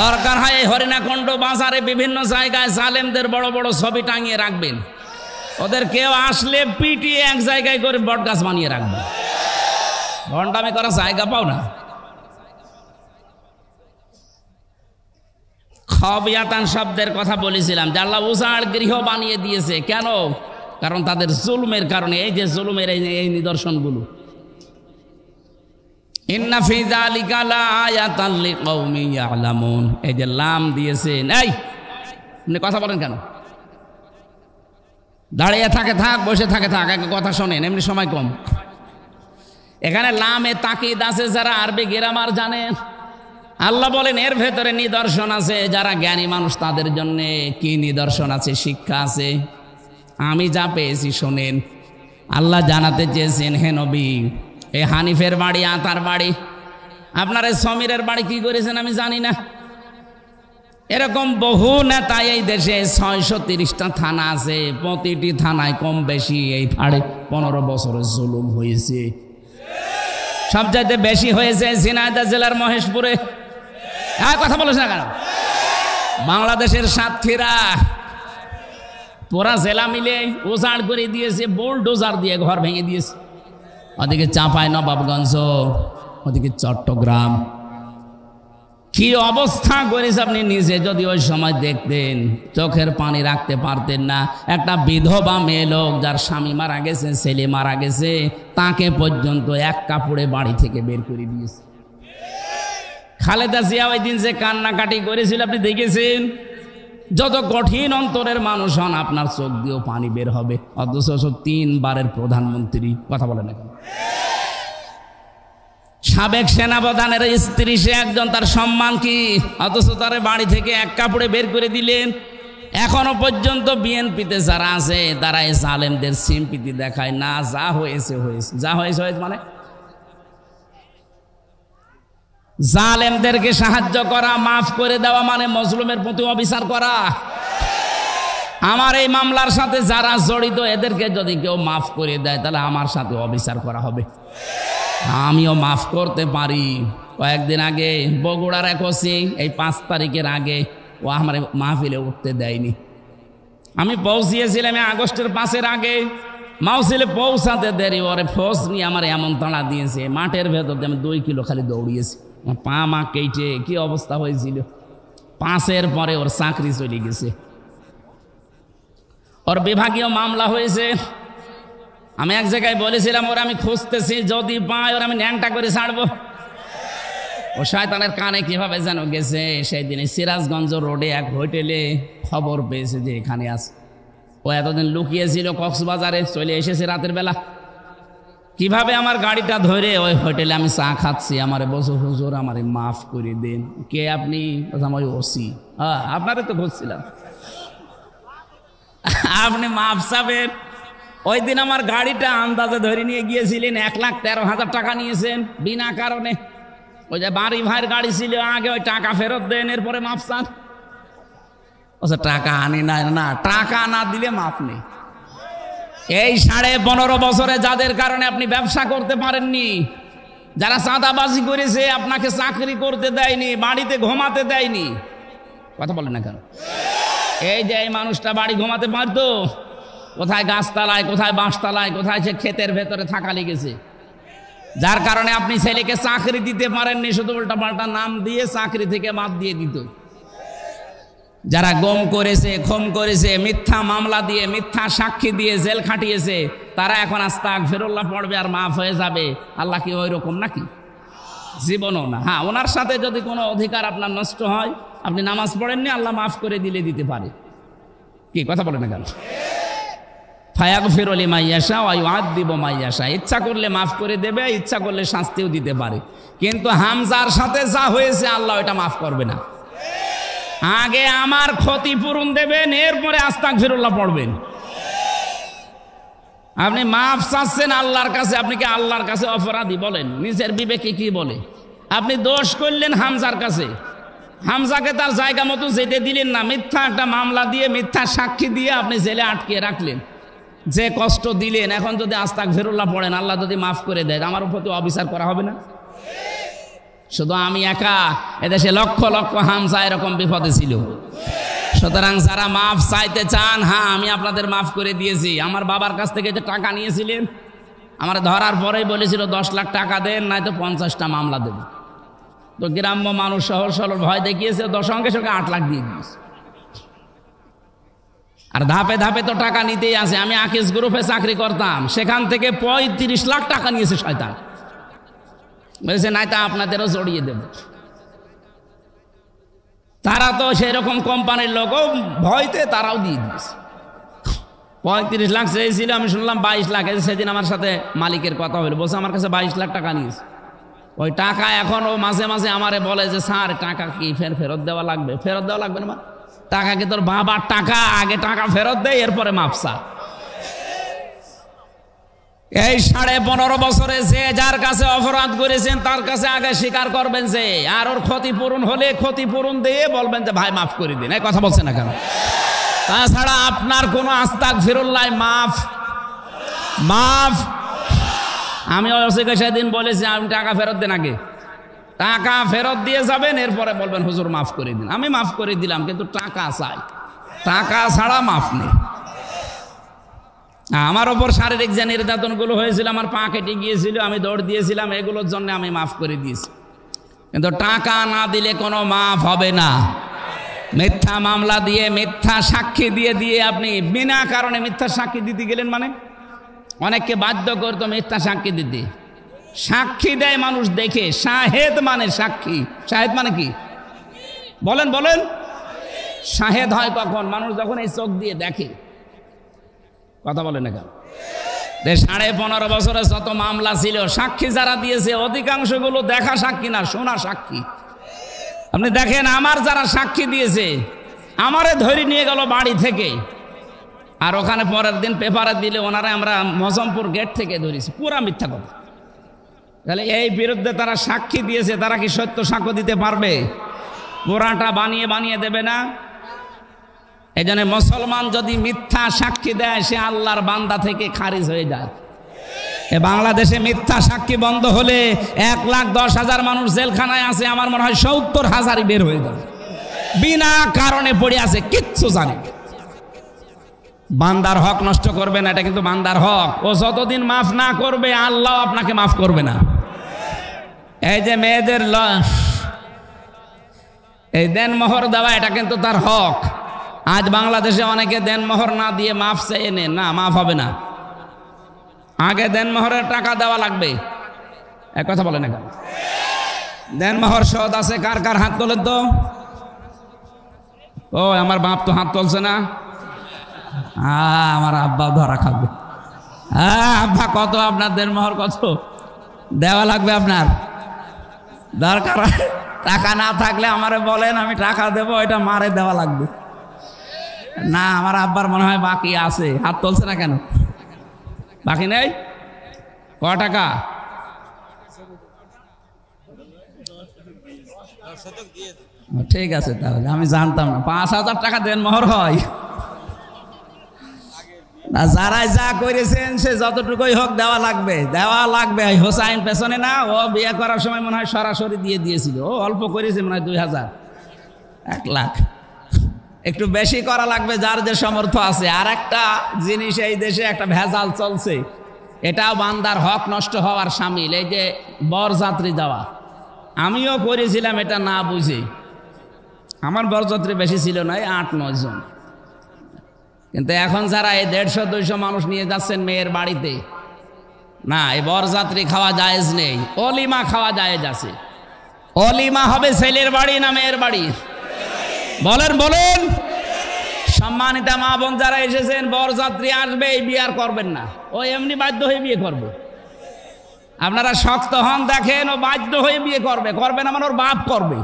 দরকার হয় এই হরিণাকুণ্ড বাজারে বিভিন্ন জায়গায় জালেমদের বড় বড় ছবি টাঙিয়ে রাখবেন। ওদের কেউ আসলে পিটিয়ে এক জায়গায় করে বটগাছ বানিয়ে রাখবেন। ভণ্ডামি করার জায়গা পাও না। খবিয়াতান শব্দের কথা বলেছিলাম যে আল্লাহ উজাড় গৃহ বানিয়ে দিয়েছে। কেন? কারণ তাদের জুলুমের কারণে। এই যে জুলুমের এই নিদর্শনগুলো, ইন্না ফি যালিকা লাআয়াতান লিকাউমিন ইয়ালামুন, এই যে লাম দিয়েছেন। এই আপনি কথা বলেন কেন? দাঁড়িয়ে থাকে থাক, বসে থাকে থাক, এক কথা শোনেন, এমনি সময় কম। এখানে লামে তাকিদ আছে যারা আরবি গ্রামার জানেন। আল্লাহ বলেন এর ভেতরে নিদর্শন আছে যারা জ্ঞানী মানুষ তাদের জন্য। কি নিদর্শন আছে? শিক্ষা আছে। আমি যা পেয়েছি শোনেন। আল্লাহ জানাতে চেয়েছেন, হে নবী, এই হানিফের বাড়ি, আতার বাড়ি, আপনার এই সমীরের বাড়ি কি করেছেন আমি জানি না। এরকম বহু নেতা এই দেশে 630টা থানা আছে। প্রতিটি থানায় কম বেশি এই 15 বছরের জুলুম হয়েছে। সবচাইতে বেশি হয়েছে ঝিনাইদহ জেলার মহেশপুরে। কথা বলেছে না কেন? বাংলাদেশের সাতক্ষীরা পুরা জেলা মিলে উজাড় করে দিয়েছে, বুলডোজার দিয়ে ঘর ভেঙে দিয়েছে। ওদিকে চাঁপাই নবাবগঞ্জ, ওদিকে চট্টগ্রাম, কি অবস্থা করেছে আপনি নিজে যদি ওই সময় দেখতেন চোখের পানি রাখতে পারতেন না। একটা বিধবা মেয়ে লোক যার স্বামী মারা গেছে, ছেলে মারা গেছে, তাকে পর্যন্ত 1 কাপড়ে বাড়ি থেকে বের করে দিয়েছে। খালেদা জিয়া ওই দিন যে কান্নাকাটি করেছিল আপনি দেখেছেন। যত কঠিন অন্তরের মানুষ হন আপনার চোখ দিয়েও পানি বের হবে। অথচ 3 বারের প্রধানমন্ত্রী কথা বলে না কেন? সাবেক সেনাপ্রধানের স্ত্রী, সে একজন, তার সম্মান কি? অথচ তার বাড়ি থেকে এক কাপড়ে বের করে দিলেন। এখনো পর্যন্ত বিএনপিতে যারা আছে তারা এই জালেমদের সিম্পিতি দেখায় না। যা হয়েছে হয়েছে, যা হয়েছে হয়েছে, মানে জালেমদেরকে সাহায্য করা, মাফ করে দেওয়া মানে মজলুমের প্রতি অবিচার করা। আমার এই মামলার সাথে যারা জড়িত এদেরকে যদি কেউ মাফ করে দেয় তাহলে আমার সাথে অবিচার করা হবে। আমিও মাফ করতে পারি। কয়েকদিন আগে বগুড়ার এক ওসি, এই 5 তারিখের আগে, ও আমার মাহফিলে উঠতে দেয়নি। আমি পৌঁছিয়েছিলাম আগস্টের 5-এর আগে, মাহফিলে পৌঁছাতে দেরি, ওরে ফোর্স নিয়ে আমার এমন তাড়া দিয়েছে, মাঠের ভেতর দিয়ে আমি 2 কিলো খালি দৌড়িয়েছি, পা মা কেটে কি অবস্থা হয়েছিল। 5-এর পরে ওর চাকরি চলে গেছে, ওর বিভাগীয় মামলা হয়েছে। আমি এক জায়গায় বলেছিলাম ওরা আমি খুঁজতেছি, যদি পাই ওরা আমি ন্যাংটা করে ছাড়বো। ও শয়তানের কানে কিভাবে যেন গেছে, সেই দিনে সিরাজগঞ্জ রোডে এক হোটেলে খবর পেয়েছে যে এখানে আছে। ও এতদিন লুকিয়েছিল কক্সবাজারে, চলে এসেছে রাতের বেলা। কিভাবে আমার গাড়িটা ধরে ওই হোটেলে আমি চা খাচ্ছি, আমারে বসে, হুজুর আমারে মাফ করে দিন। কে আপনি? আমার ওসি। আপনারে তো খুঁজছিলাম, আপনি মাফ চাবেন। ওই দিন আমার গাড়িটা আন্দাজে ধরে নিয়ে গিয়েছিলেন, 1,13,000 টাকা নিয়েছেন বিনা কারণে। ওই যে বাড়ি ভাইয়ের গাড়ি ছিল আগে, ওই টাকা ফেরত দেন, এরপরে মাফ চান। টাকা আনি না, না টাকা না দিলে মাফ নেই। এই 15.5 বছরে যাদের কারণে আপনি ব্যবসা করতে পারেননি, যারা চাঁদাবাজি করেছে, আপনাকে চাকরি করতে দেয়নি, বাড়িতে ঘুমাতে দেয়নি, কথা বলেন না কেন? এই যে এই মানুষটা বাড়ি ঘুমাতে পারতো, কোথায় গাছতলায়, কোথায় বাঁশতলায়, কোথায় সে ক্ষেতের ভেতরে থাকা লেগেছে, যার কারণে আপনি ছেলেকে চাকরি দিতে পারেননি, শুধু উল্টাপাল্টা নাম দিয়ে চাকরি থেকে বাদ দিয়ে দিত। যারা গম করেছে, খুন করেছে, মিথ্যা মামলা দিয়ে, মিথ্যা সাক্ষী দিয়ে জেল খাটিয়েছে, তারা এখন আস্তাগফিরুল্লাহ পড়বে আর মাফ হয়ে যাবে। আল্লাহ কি ওই রকম নাকি? জীবনও না। হ্যাঁ, ওনার সাথে যদি কোনো অধিকার আপনার নষ্ট হয়, আপনি নামাজ পড়েননি, আল্লাহ মাফ করে দিতে পারে। কি কথা বলে না কেন? ফায়াগফিরু লিমান ইয়াশা ওয়া ইউআযযিবু মান ইয়াশা, ইচ্ছা করলে মাফ করে দেবে, ইচ্ছা করলে শাস্তিও দিতে পারে। কিন্তু হামজার সাথে যা হয়েছে আল্লাহ এটা মাফ করবে না। আগে আমার ক্ষতিপূরণ দেবেন, এরপরে আস্তাগফিরুল্লাহ পড়বেন। আপনি মাফ চাচ্ছেন আল্লাহর কাছে, আপনি কি আল্লাহর কাছে অপরাধী? বলেন, নিজের বিবেকে কি বলে? আপনি দোষ করলেন হামজার কাছে, হামজাকে তার জায়গা মতো যেতে দিলেন না, মিথ্যা একটা মামলা দিয়ে, মিথ্যা সাক্ষী দিয়ে আপনি জেলে আটকে রাখলেন, যে কষ্ট দিলেন। এখন যদি আস্তাগফিরুল্লাহ পড়েন, আল্লাহ যদি মাফ করে দেয়, আমার উপর তো অবিচার করা হবে না? শুধু আমি একা, এদেশে লক্ষ লক্ষ হামজা এরকম বিপদে ছিল। সুতরাং যারা মাফ চাইতে চান, হ্যাঁ আমি আপনাদের মাফ করে দিয়েছি। আমার বাবার কাছ থেকে যে টাকা নিয়েছিলেন, আমার ধরার পরেই বলেছিল 10 লাখ টাকা দেন, নয়তো 50টা মামলা দেব। তো গ্রাম্য মানুষ সহজ সরল ভয় দেখিয়েছে, সঙ্গে সঙ্গে 8 লাখ দিয়ে দিয়েছে। আর ধাপে ধাপে তো টাকা নিতেই আছে। আমি আকিস গ্রুপে চাকরি করতাম, সেখান থেকে 35 লাখ টাকা নিয়েছে শয়তান। বলেছে নাই তা আপনাদেরও জড়িয়ে দেব। তারা তো সেরকম কোম্পানির লোক, ভয়তে তারাও দিয়ে দিয়েছে। 35 লাখ চেয়েছিল, আমি শুনলাম 22 লাখ। সেদিন আমার সাথে মালিকের কথা হলো, বলছে আমার কাছে 22 লাখ টাকা নিয়েছে। ওই টাকা এখনও মাঝে মাঝে আমারে বলে যে স্যার টাকা কি ফেরত দেওয়া লাগবে? ফেরত দেওয়া লাগবে না, টাকা কি তোর বাবার টাকা? আগে টাকা ফেরত দেয়, এরপরে মাপসা। এই 15.5 বছরে যে যার কাছে অপরাধ করেছেন তার কাছে আগে স্বীকার করবেন যে, আর ওর ক্ষতিপূরণ হলে ক্ষতিপূরণ দিয়ে বলবেন যে ভাই মাফ করে দিন। এই কথা বলছে না কেন? তাছাড়া আপনার কোনো আস্তাগফিরুল্লাহ মাফ। আমি ওসিকে সেদিন বলেছি আপনি টাকা ফেরত দেন, আগে টাকা ফেরত দিয়ে যাবেন, এরপরে বলবেন হুজুর মাফ করে দিন। আমি মাফ করে দিলাম, কিন্তু টাকা চাই, টাকা ছাড়া মাফ নেই। আমার ওপর শারীরিক যে নির্যাতনগুলো হয়েছিল, আমার পা কেটে গিয়েছিল, আমি দৌড় দিয়েছিলাম, এগুলোর জন্য আমি মাফ করে দিয়েছি। কিন্তু টাকা না দিলে কোনো মাফ হবে না। মিথ্যা মামলা দিয়ে, মিথ্যা সাক্ষী দিয়ে আপনি বিনা কারণে মিথ্যা সাক্ষী দিতে গেলেন, মানে অনেককে বাধ্য করতো মিথ্যা সাক্ষী দিতে। সাক্ষী দেয় মানুষ দেখে, শাহেদ মানে সাক্ষী। শাহেদ মানে কি বলেন? শাহেদ হয় কখন? মানুষ যখন এই চোখ দিয়ে দেখে। কথা বলে না কেন? 15.5 বছরে যত মামলা ছিল সাক্ষী যারা দিয়েছে অধিকাংশগুলো দেখা সাক্ষী না, শোনা সাক্ষী। আপনি দেখেন আমার যারা সাক্ষী দিয়েছে আমারে ধরে নিয়ে গেল বাড়ি থেকে, আর ওখানে পরের দিন পেপারে দিলে ওনারা আমরা মজমপুর গেট থেকে ধরেছি, পুরা মিথ্যা কথা। তাহলে এই বিরুদ্ধে তারা সাক্ষী দিয়েছে, তারা কি সত্য সাক্ষ্য দিতে পারবে? পুরাটা বানিয়ে বানিয়ে দেবে না। এই জন্য মুসলমান যদি মিথ্যা সাক্ষী দেয় সে আল্লাহর বান্দা থেকে খারিজ হয়ে যায়। এ বাংলাদেশে মিথ্যা সাক্ষী বন্ধ হলে 1,10,000 মানুষ জেলখানায় আছে, আমার মনে হয় 70,000 বের হয়ে যাবে, বিনা কারণে পড়ে আছে, কিচ্ছু জানে না। বান্দার হক নষ্ট করবে না, এটা কিন্তু বান্দার হক। ও যতদিন মাফ না করবে আল্লাহ আপনাকে মাফ করবে না। এই যে মেয়েদের এই দেনমোহর দেওয়া, এটা কিন্তু তার হক। আজ বাংলাদেশে অনেকে দেনমোহর না দিয়ে মাফ চেয়ে নেন, না মাফ হবে না। আগে দেনমোহরের টাকা দেওয়া লাগবে, এক কথা বলে না কেন? দেনমোহর শোধ আছে কার কার? হাত তোলেন তো। ও আমার বাপ তো হাত তুলছে না। আমার আব্বা ধরা খাবে। আব্বা কত আপনার দেনমোহর কত দেওয়া লাগবে? আপনার দরকার টাকা না থাকলে আমারে বলেন, আমি টাকা দেবো, এটা মারে দেওয়া লাগবে না। আমার আব্বার মনে হয় বাকি আছে, হাত তুলছে না কেন? বাকি নেই? ক টাকা? ঠিক আছে, তাহলে আমি জানতাম না 5,000 টাকা দেনমোহর হয় না। যারাই যা করেছেন সে যতটুকুই হোক দেওয়া লাগবে, দেওয়া লাগবে। হোসাইন পেছনে না, ও বিয়ে করার সময় মনে হয় সরাসরি দিয়ে দিয়েছিল। ও অল্প করেছে মনে হয় 2,000, 1 লাখ। একটু বেশি করা লাগবে যার যে সামর্থ্য আছে। আর একটা জিনিস এই দেশে একটা ভেজাল চলছে, এটাও বান্দার হক নষ্ট হওয়ার শামিল। এই যে বরযাত্রী যাওয়া, আমিও করেছিলাম এটা না বুঝে। আমার বরযাত্রী বেশি ছিল না, 8-9 জন। কিন্তু এখন যারা এই 150-200 মানুষ নিয়ে যাচ্ছেন মেয়ের বাড়িতে, না, এই বরযাত্রী খাওয়া জায়েজ নেই, অলিমা খাওয়া জায়েজ আছে। অলিমা হবে ছেলের বাড়ি না মেয়ের বাড়ি? বলেন বলেন। সম্মানিতা মা বোন যারা এসেছেন, বরযাত্রী আসবে, এই বিয়ে আর করবেন না, ও এমনি বাধ্য হয়ে বিয়ে করবে। আপনারা শক্ত হন, দেখেন ও বাধ্য হয়ে বিয়ে করবে, করবে না মানে ওর বাপ করবে।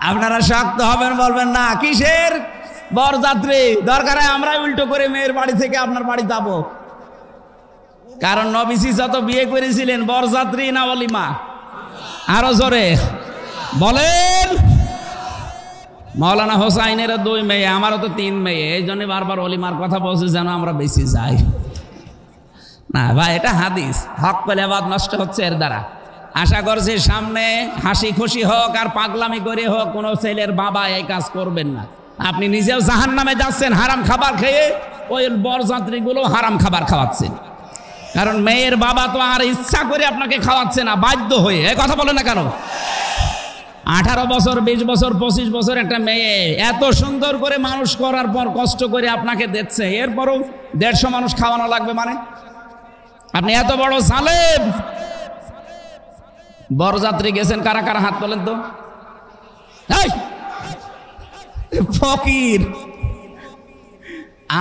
আপনারা শক্ত হবেন, বলবেন না কিসের বরযাত্রী, দরকার হয় আমরা উল্টো করে মেয়ের বাড়ি থেকে আপনার বাড়ি যাব। কারণ নবীজি যত বিয়ে করেছিলেন বরযাত্রী না অলিমা? আরো জোরে বলেন। মাওলানা হোসাইনের 2 মেয়ে, আমারও তো 3 মেয়ে, এই জন্য বারবার অলিমার কথা বলছে যেন আমরা বেশি যাই না। ভাই এটা হাদিস, হক পেলে বাদ নষ্ট হচ্ছে এর দ্বারা। আশা করছি সামনে হাসি খুশি হোক আর পাগলামি করে হোক, কোনো ছেলের বাবা এই কাজ করবেন না। আপনি নিজেও জাহান্নামে যাচ্ছেন হারাম খাবার খেয়ে, ওই বরযাত্রীগুলো হারাম খাবার খাওয়াচ্ছেন। কারণ মেয়ের বাবা তো আর ইচ্ছা করে আপনাকে খাওয়াচ্ছে না, বাধ্য হয়ে। এই কথা বলে না কেন? 18 বছর, 20 বছর, 25 বছর একটা মেয়ে এত সুন্দর করে মানুষ করার পর কষ্ট করে আপনাকে দিচ্ছে, এরপরও 150 মানুষ খাওয়ানো লাগবে মানে? আপনি এত বড় জালেম। বরযাত্রী গেছেন কারা কারা? হাত তোলেন তো। ফকির,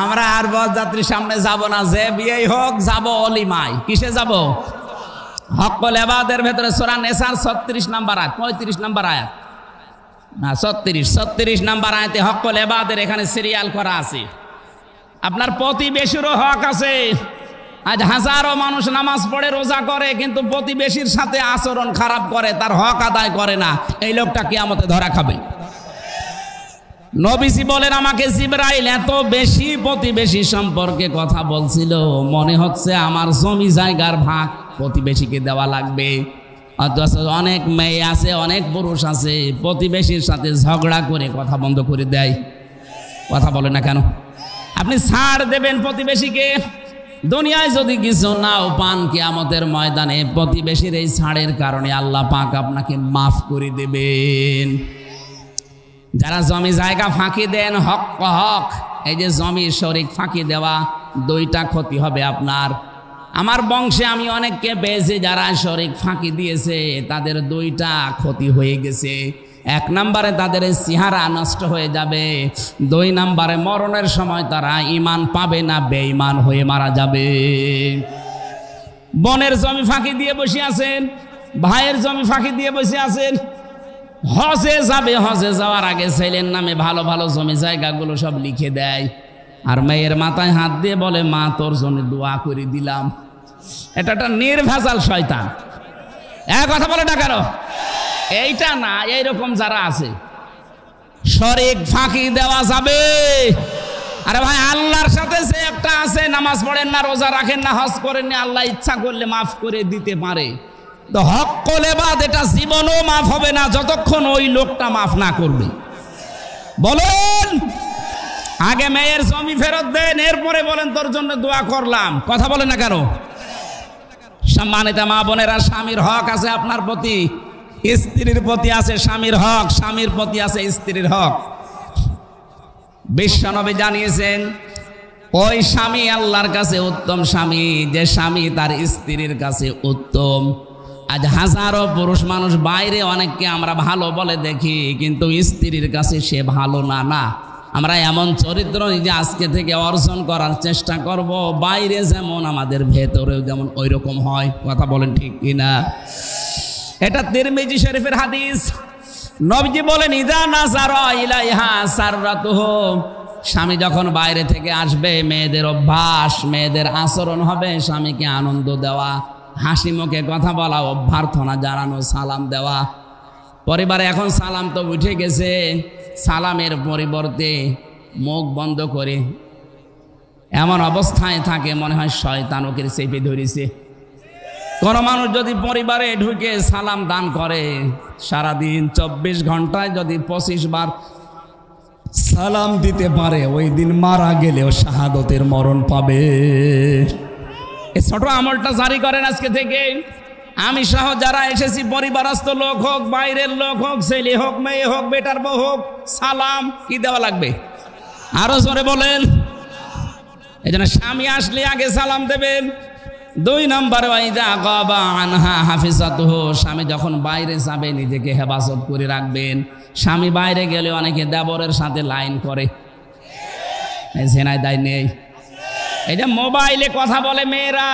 আমরা আর বরযাত্রীর সামনে যাব না, যে বিয়েই হোক যাব অলিমায়। কিসে যাব? হকল এবাদের ভেতরে সূরা নিসার 36 নম্বর আয়াত, 35 নম্বর আয়াত না 36 নম্বর আয়াতে হকল এবাদের এখানে সিরিয়াল করা আছে। আপনার প্রতিবেশীরও হক আছে। আজ হাজারো মানুষ নামাজ পড়ে, রোজা করে, কিন্তু প্রতিবেশীর সাথে আচরণ খারাপ করে, তার হক আদায় করে না। এই লোকটা কিয়ামতে ধরা খাবে। নবীজি বলেন, আমাকে জিবরাইল এত বেশি প্রতিবেশী সম্পর্কে কথা বলছিল, মনে হচ্ছে আমার জমি জায়গার ভাগ প্রতিবেশীকে দেওয়া লাগবে। অথচ অনেক মেয়ে আছে, অনেক পুরুষ আছে, প্রতিবেশীর সাথে ঝগড়া করে কথা বন্ধ করে দেয়। কথা বলে না কেন? আপনি ছাড় দেবেন প্রতিবেশীকে, দুনিয়ায় যদি কিছু নাও পান, কিয়ামতের ময়দানে প্রতিবেশীর এই ছাড়ের কারণে আল্লাহ পাক আপনাকে মাফ করে দেবেন। যারা জমি জায়গা ফাঁকি দেন, হক হক, এই যে জমি শরিক ফাঁকি দেওয়া, 2টা ক্ষতি হবে আপনার। আমার বংশে আমি অনেককে পেয়েছি যারা শরিক ফাঁকি দিয়েছে, তাদের 2টা ক্ষতি হয়ে গেছে। এক নম্বরে তাদের এই চেহারা নষ্ট হয়ে যাবে, 2 নম্বরে মরণের সময় তারা ঈমান পাবে না, বেঈমান হয়ে মারা যাবে। বোনের জমি ফাঁকি দিয়ে বসে আছেন, ভাইয়ের জমি ফাঁকি দিয়ে বসে আছেন, হজে যাবে, হজে যাওয়ার আগে ছেলের নামে ভালো ভালো জমি জায়গাগুলো সব লিখে দেয়, আর মেয়ের মাথায় হাত দিয়ে বলে মা তোর জন্য দোয়া করে দিলাম। এটা একটা নির্ভেজাল শয়তান। এক কথা বলে না কেন? এইটা না, এইরকম যারা আছে শরীক ফাঁকি দেওয়া যাবে। আরে ভাই, আল্লাহর সাথে যে একটা আছে, নামাজ পড়েন না, রোজা রাখেন না, হজ করেন না, আল্লাহ ইচ্ছা করলে মাফ করে দিতে পারে। তো হক কলেবাদ এটা জীবনও মাফ হবে না যতক্ষণ ওই লোকটা মাফ না করবে। বলেন, আগে মেয়ের জমি ফেরত দেন, এরপরে বলেন তোর জন্য দোয়া করলাম। কথা বলেন না কেন? সম্মানিত মা বোনেরা, স্বামীর হক আছে আপনার প্রতি, স্ত্রীর প্রতি আছে স্বামীর হক, স্বামীর প্রতি আছে স্ত্রীর হক। বিশ্বনবী জানিয়েছেন ওই স্বামী আল্লাহর কাছে উত্তম স্বামী যে স্বামী তার স্ত্রীর কাছে উত্তম। আজ হাজারো পুরুষ মানুষ বাইরে অনেককে আমরা ভালো বলে দেখি, কিন্তু স্ত্রীর কাছে সে ভালো না। না, আমরা এমন চরিত্র নিজে আজকে থেকে অর্জন করার চেষ্টা করব, বাইরে যেমন আমাদের ভেতরেও যেমন ওই রকম হয়। কথা বলেন ঠিক কিনা? এটা তিরমিজি শরীফের হাদিস। নবীজি বলেন ইযা নাযারা ইলাইহা সাররাতুহু, স্বামী যখন বাইরে থেকে আসবে, মেয়েদের অভ্যাস, মেয়েদের আচরণ হবে স্বামীকে আনন্দ দেওয়া, হাসি মুখে কথা বলা, অভ্যর্থনা জানানো, সালাম দেওয়া। পরিবারে এখন সালাম তো উঠে গেছে, সালামের পরিবর্তে মুখ বন্ধ করে এমন অবস্থায় থাকে মনে হয় শয়তান ওকে চেপে ধরেছে। কোন মানুষ যদি পরিবারে ঢুকে সালাম দান করে, সারাদিন 24 ঘন্টায় যদি 25 বার সালাম দিতে পারে, ওই দিন মারা গেলেও শাহাদতের মরণ পাবে। এই ছোট আমলটা জারি করেন আজকে থেকে। আমি সহ যারা এসেছি, পরিবারস্থ লোক হোক, বাইরের লোক হোক, ছেলে হোক, মেয়ে হোক, বেটার বউ হোক, সালাম কি দেওয়া লাগবে? আরো জোরে বলেন। এই জন্য স্বামী আসলে আগে সালাম দেবেন। 2 নম্বরে ওয়াইদা গাবা আনহা হাফিজাতুহু, স্বামী যখন বাইরে যাবে নিজেকে হেফাজত করে রাখবেন। স্বামী বাইরে গেলে অনেকে দেবরের সাথে লাইন করে, জেনায় দায় নেই। এই যে মোবাইলে কথা বলে মেয়েরা,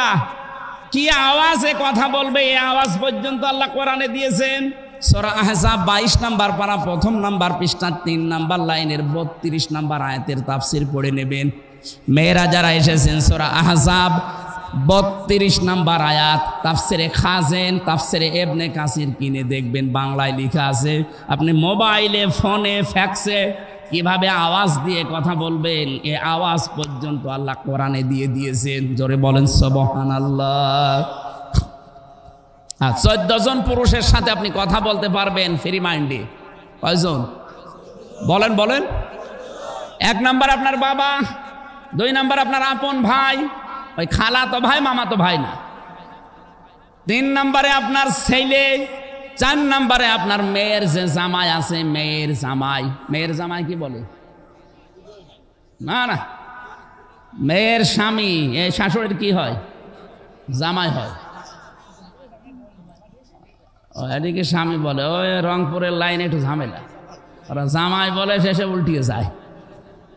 কি আওয়াজে কথা বলবে, এই আওয়াজ পর্যন্ত আল্লাহ কোরআনে দিয়েছেন। সূরা আহজাব 22 নম্বর পারা 1 নম্বর পৃষ্ঠা 3 নম্বর লাইনের 32 নম্বর আয়াতের তাফসীর পড়ে নেবেন। মেয়েরা যারা এসেছেন, সূরা আহজাব 32 নম্বর আয়াত, তাফসিরে খাজেন, তাফসিরে ইবনে কাসির কিনে দেখবেন, বাংলায় লেখা আছে। আপনি মোবাইলে, ফোনে, ফ্যাক্সে কিভাবে আওয়াজ দিয়ে কথা বলবেন, এই আওয়াজ পর্যন্ত আল্লাহ কোরআনে দিয়ে দিয়েছেন। জোরে বলেন সুবহানাল্লাহ। আর 14 জন পুরুষের সাথে আপনি কথা বলতে পারবেন ফ্রি মাইন্ডে। কয়জন? বলেন বলেন। 1 নম্বর আপনার বাবা, 2 নম্বর আপনার আপন ভাই, ওই খালা তো ভাই, মামা তো ভাই না। 3 নম্বরে আপনার ছেলে, 4 নম্বরে আপনার মেয়ের যে জামাই আছে, মেয়ের জামাই। মেয়ের জামাই কি বলে? না না, মেয়ের স্বামী। এই শাশুড়ির কি হয়? জামাই হয়। এদিকে স্বামী বলে, ওই রংপুরের লাইনে একটু ঝামেলা, ওরা জামাই বলে, শেষে উল্টিয়ে যায়।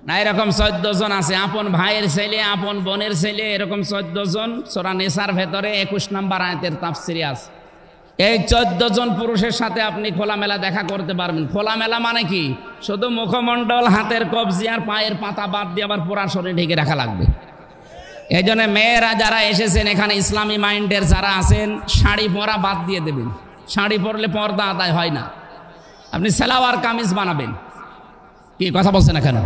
না, এরকম 14 জন আছে, আপন ভাইয়ের ছেলে, আপন বোনের ছেলে, এরকম 14 জন সূরা নিসার ভেতরে 21 নম্বর আয়াতের তাফসীরে আছে। এই 14 জন পুরুষের সাথে আপনি খোলামেলা দেখা করতে পারবেন। খোলামেলা মানে কি? শুধু মুখমণ্ডল, হাতের কবজি আর পায়ের পাতা বাদ দিয়ে আবার পুরা শরীর ঢেকে রাখা লাগবে। এই জন্য মেয়েরা যারা এসেছেন এখানে, ইসলামী মাইন্ডের যারা আছেন, শাড়ি পরা বাদ দিয়ে দেবেন। শাড়ি পরলে পর্দা আদায় হয় না। আপনি সালোয়ার কামিজ বানাবেন। কি কথা বলছেন না কেন?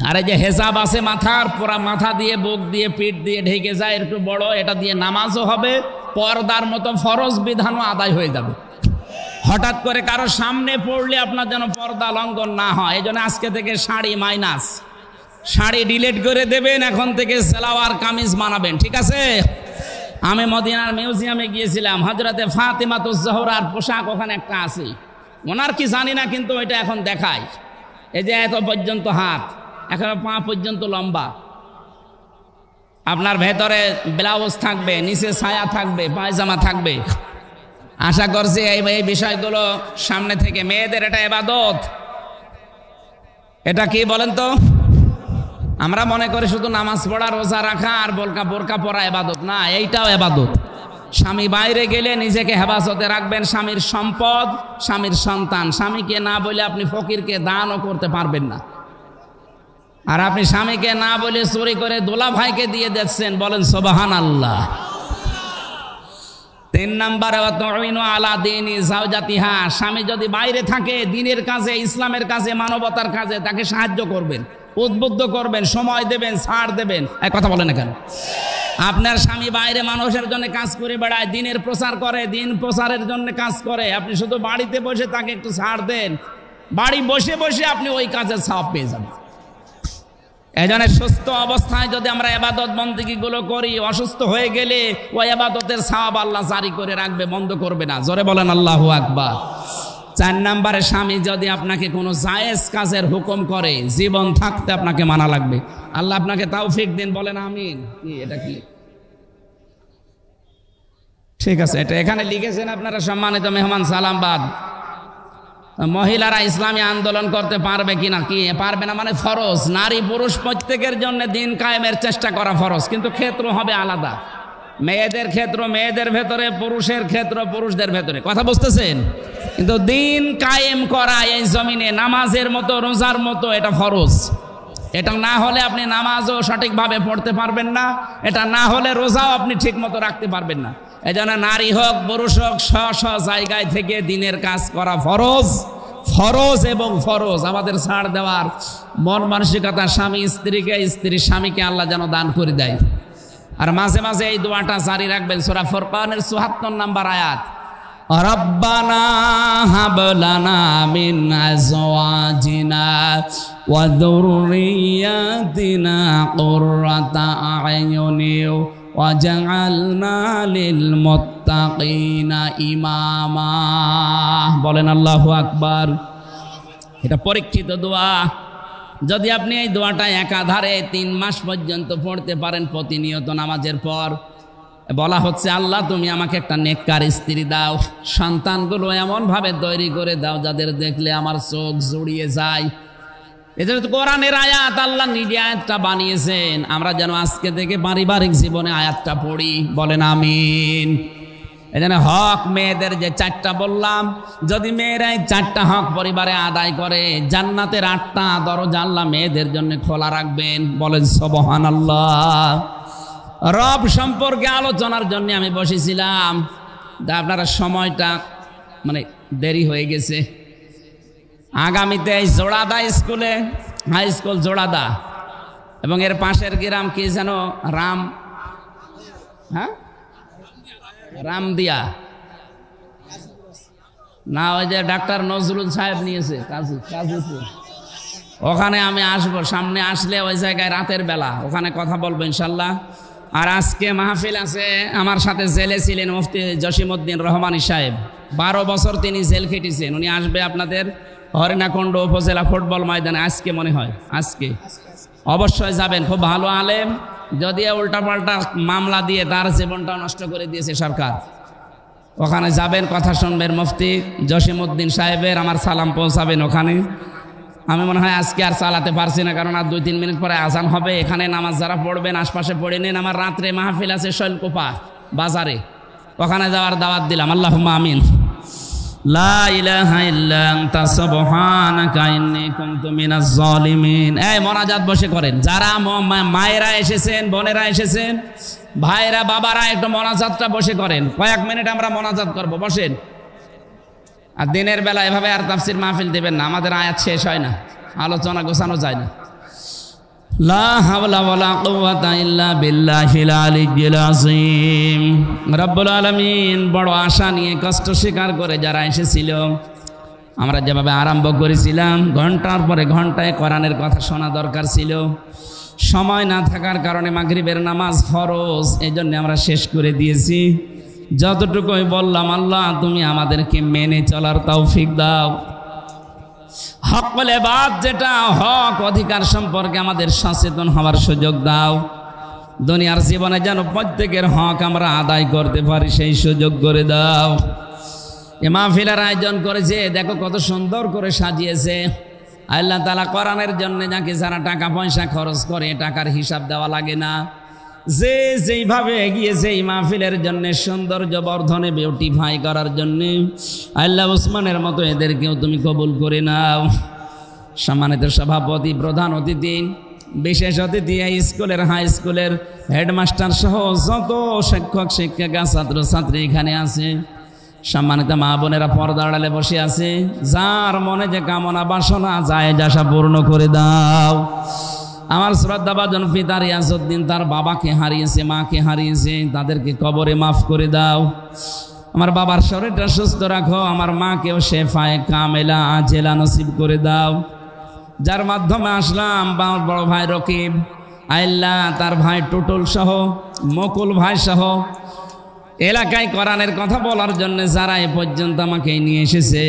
আর এই যে হেজাব আছে মাথার, পুরা মাথা দিয়ে, বুক দিয়ে, পিঠ দিয়ে ঢেকে যায়, একটু বড়, এটা দিয়ে নামাজও হবে, পর্দার মতো ফরজ বিধানও আদায় হয়ে যাবে। হঠাৎ করে কারো সামনে পড়লে আপনার যেন পর্দা লঙ্ঘন না হয়। এই জন্য আজকে থেকে শাড়ি মাইনাস, শাড়ি ডিলিট করে দেবেন, এখন থেকে সালোয়ার কামিজ বানাবেন। ঠিক আছে? আমি মদিনার মিউজিয়ামে গিয়েছিলাম, হযরতে ফাতিমাতুজ জোহরার পোশাক ওখানে একটা আছে, ওনার কি জানি না, কিন্তু এটা এখন দেখায়। এই যে এত পর্যন্ত হাত, এখন পা পর্যন্ত লম্বা, আপনার ভেতরে ব্লাউজ থাকবে, নিচে ছায়া থাকবে, পায়জামা থাকবে। আশা করছি এই বিষয়গুলো সামনে থেকে মেয়েদের এটা ইবাদত। এটা কি বলেন তো? আমরা মনে করি শুধু নামাজ পড়া, রোজা রাখা আর বোরকা পরা ইবাদত না, এইটাও ইবাদত। স্বামী বাইরে গেলে নিজেকে হেফাজতে রাখবেন, স্বামীর সম্পদ, স্বামীর সন্তান। স্বামীকে না বলে আপনি ফকিরকে দানও করতে পারবেন না। আর আপনি স্বামীকে না বলে চুরি করে দোলা ভাইকে দিয়ে দিচ্ছেন, বলেন সুবহানাল্লাহ। 3 নম্বরে আলা দিনি জাওজাতিহা, স্বামী যদি বাইরে থাকে দ্বীনের কাজে, ইসলামের কাজে, মানবতার কাজে তাকে সাহায্য করবেন, উদ্বুদ্ধ করবেন, সময় দেবেন, ছাড় দেবেন। এক কথা বলেন না কেন? আপনার স্বামী বাইরে মানুষের জন্য কাজ করে বেড়ায়, দ্বীনের প্রচার করে, দ্বীন প্রচারের জন্য কাজ করে, আপনি শুধু বাড়িতে বসে তাকে একটু ছাড় দেন, বাড়ি বসে বসে আপনি ওই কাজের সওয়াব পেয়ে যাবেন। এই জন্য সুস্থ অবস্থায় যদি আমরা ইবাদত বন্দেগীগুলো করি, অসুস্থ হয়ে গেলে ওই ইবাদতের সওয়াব আল্লাহ জারি করে রাখবে, বন্ধ করবে না। জোরে বলেন আল্লাহু আকবার। 4 নম্বরে স্বামী যদি আপনাকে কোনো জায়েজ কাজের হুকুম করে, জীবন থাকতে আপনাকে মানা লাগবে। আল্লাহ আপনাকে তৌফিক দিন, বলেন আমিন। কি এটা কি ঠিক আছে? এটা এখানে লিখেছেন আপনারা সম্মানিত মেহমান সালামবাদ। মহিলারা ইসলামী আন্দোলন করতে পারবে কিনা? কি পারবে না মানে ফরজ। নারী পুরুষ প্রত্যেকের জন্য দিন কায়েমের চেষ্টা করা ফরজ, কিন্তু ক্ষেত্র হবে আলাদা। মেয়েদের ক্ষেত্র মেয়েদের ভেতরে, পুরুষের ক্ষেত্র পুরুষদের ভেতরে। কথা বুঝতেছেন? কিন্তু দিন কায়েম করা এই জমিনে নামাজের মতো, রোজার মতো, এটা ফরজ। এটা না হলে আপনি নামাজও সঠিকভাবে পড়তে পারবেন না, এটা না হলে রোজাও আপনি ঠিক মতো রাখতে পারবেন না। এই জন্য নারী হোক পুরুষ হোক, স্ব জায়গায় থেকে দিনের কাজ করা ফরজ। ফরজ এবং ফরজ আমাদের ছাড় দেওয়ার মন মানসিকতা স্বামী স্ত্রীকে, স্ত্রী স্বামীকে আল্লাহ যেন দান করে দেয়। আর মাঝে মাঝে এই দোয়াটা জারি রাখবেন। সূরা ফুরকানের ৭৪ নম্বর আয়াত, রব্বানা হাব লানা মিন আজওয়াজিনা ওয়া যুররিয়াতিনা কুররাতা আ'য়ুনিন ওয়াজআলনা লিল মুত্তাকিনা ইমামা। বলেন আল্লাহু আকবার। এটা পরীক্ষিত দোয়া। যদি আপনি এই দোয়াটা একাধারে 3 মাস পর্যন্ত পড়তে পারেন প্রতিনিয়ত নামাজের পর, বলা হচ্ছে আল্লাহ তুমি আমাকে একটা নেককার স্ত্রী দাও, সন্তানগুলো এমনভাবে তৈরি করে দাও যাদের দেখলে আমার চোখ জুড়িয়ে যায়। এজন্য তো কোরআনের আয়াত, আল্লাহ নিজে আয়াতটা বানিয়েছেন, আমরা যেন আজকে থেকে পারিবারিক জীবনে আয়াতটা পড়ি। বলেন আমিন। এজন্য হক মেয়েদের যে 4টা বললাম, যদি মেয়েরা 4টা হক পরিবারে আদায় করে, জান্নাতের 8টা দরজা আল্লাহ মেয়েদের জন্য খোলা রাখবেন। বলেন সুবহানাল্লাহ। রব সম্পর্কে আলোচনার জন্য আমি বসেছিলাম, আপনারা সময়টা মানে দেরি হয়ে গেছে। আগামীতে এই জোড়াদা স্কুলে, হাই স্কুল জোড়াদা এবং এর পাশের গ্রাম কি যেন রামদিয়া না, ওই যে ডাক্তার নজরুল সাহেব নিয়েছে কাজীপুর, ওখানে আমি আসবো। সামনে আসলে ওই জায়গায় রাতের বেলা ওখানে কথা বলবো ইনশাল্লাহ। আর আজকে মাহফিল আছে, আমার সাথে জেলে ছিলেন মুফতি জসিমউদ্দিন রহমানী সাহেব, 12 বছর তিনি জেল খেটেছেন। উনি আসবে আপনাদের হরিণাকুণ্ড উপজেলা ফুটবল ময়দানে, আজকে মনে হয়, আজকে অবশ্যই যাবেন। খুব ভালো আলেম, যদিও উল্টাপাল্টা মামলা দিয়ে তার জীবনটা নষ্ট করে দিয়েছে সরকার। ওখানে যাবেন, কথা শুনবেন মুফতি জসিমউদ্দিন সাহেবের, আমার সালাম পৌঁছাবেন ওখানে। আমি মনে হয় আজকে আর চালাতে পারছি না, কারণ আর 2-3 মিনিট পরে আজান হবে। এখানে নামাজ যারা পড়বেন আশপাশে পড়ে নিন। আমার রাত্রে মাহফিল আছে শৈলকুপা বাজারে, ওখানে যাওয়ার দাওয়াত দিলাম। আল্লাহুম্মা আমিন। লা ইলাহা ইল্লা আনতা সুবহানাকা ইন্নী কুনতু মিনাজ জালিমিন। এই মোনাজাত বসে করেন, যারা মায়েরা এসেছেন, বোনেরা এসেছেন, ভাইরা, বাবারা, একটু মোনাজাতটা বসে করেন। কয়েক মিনিট আমরা মোনাজাত করব, বসেন। আর দিনের বেলা এভাবে আর তাফসির মাহফিল দেবেন না, আমাদের আয়াত শেষ হয় না, আলোচনা গোছানো যায় না। লা হাওলা ওয়ালা কুওয়াতা ইল্লা বিল্লাহিল আলিয়্যিল আযীম। রব্বুল আলামিন বড় আশা নিয়ে কষ্ট স্বীকার করে যারা এসেছিল, আমরা যেভাবে আরম্ভ করেছিলাম, ঘন্টার পরে ঘন্টায় কোরআনের কথা শোনা দরকার ছিল, সময় না থাকার কারণে মাগরিবের নামাজ ফরজ, এজন্য আমরা শেষ করে দিয়েছি। যতটুকুই বললাম, আল্লাহ তুমি আমাদেরকে মেনে চলার তৌফিক দাও। হক বলে বাদ, যেটা হক অধিকার সম্পর্কে আমাদের সচেতন হওয়ার সুযোগ দাও। দুনিয়ার জীবনে যেন প্রত্যেকের হক আমরা আদায় করতে পারি, সেই সুযোগ করে দাও। এ মাহফিলের আয়োজন করেছে, দেখো কত সুন্দর করে সাজিয়েছে। আল্লাহ তাআলা কোরআনের জন্য নাকি যারা টাকা পয়সা খরচ করে টাকার হিসাব দেওয়া লাগে না, যে যেইভাবে এগিয়েছে এই মাহফিলের জন্য সৌন্দর্য বর্ধনে বিউটিফাই করার জন্য, আল্লাহ ওসমানের মতো এদেরকেও তুমি কবুল করে নাও। সম্মানিত সভাপতি, প্রধান অতিথি, বিশেষ অতিথি, স্কুলের হাই স্কুলের হেডমাস্টার সহ যত শিক্ষক শিক্ষিকা ছাত্র ছাত্রী এখানে আছে, সম্মানিত মা বোনেরা পর্দার আড়ালে বসে আছে, যার মনে যে কামনা বাসনা যায় আশা পূর্ণ করে দাও। আমার শ্রদ্ধাভাজন পিতা রিয়াজউদ্দিন তার বাবাকে হারিয়েছে, মাকে হারিয়েছে, তাদেরকে কবরে মাফ করে দাও। আমার বাবার শরীরটা সুস্থ রাখো, আমার মাকেও শেফায়ে কামেলা আজেলা নসিব করে দাও। যার মাধ্যমে আসলাম বড় ভাই রকিব, আল্লাহ তার ভাই টুটুল সহ, মকুল ভাই সহ এলাকায় কোরআনের কথা বলার জন্য যারা এ পর্যন্ত আমাকে নিয়ে এসেছে,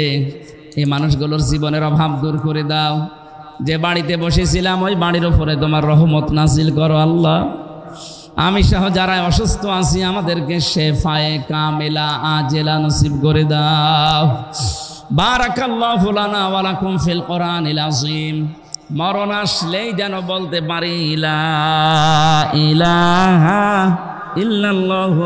এই মানুষগুলোর জীবনের অভাব দূর করে দাও। যে বাড়িতে বসেছিলাম ওই বাড়ির উপরে তোমার রহমত নাজিল করো আল্লাহ। আমি সহ যারা অসুস্থ আছি আমাদেরকে শেফায়ে কামেলা আজেলা নসিব করে দাও। বারাকাল্লাহু লানা ওয়া লাকুম ফিল কোরআনিল আযীম। মরণ আসলেই যেন বলতে পারি লা ইলাহা ইল্লাল্লাহ।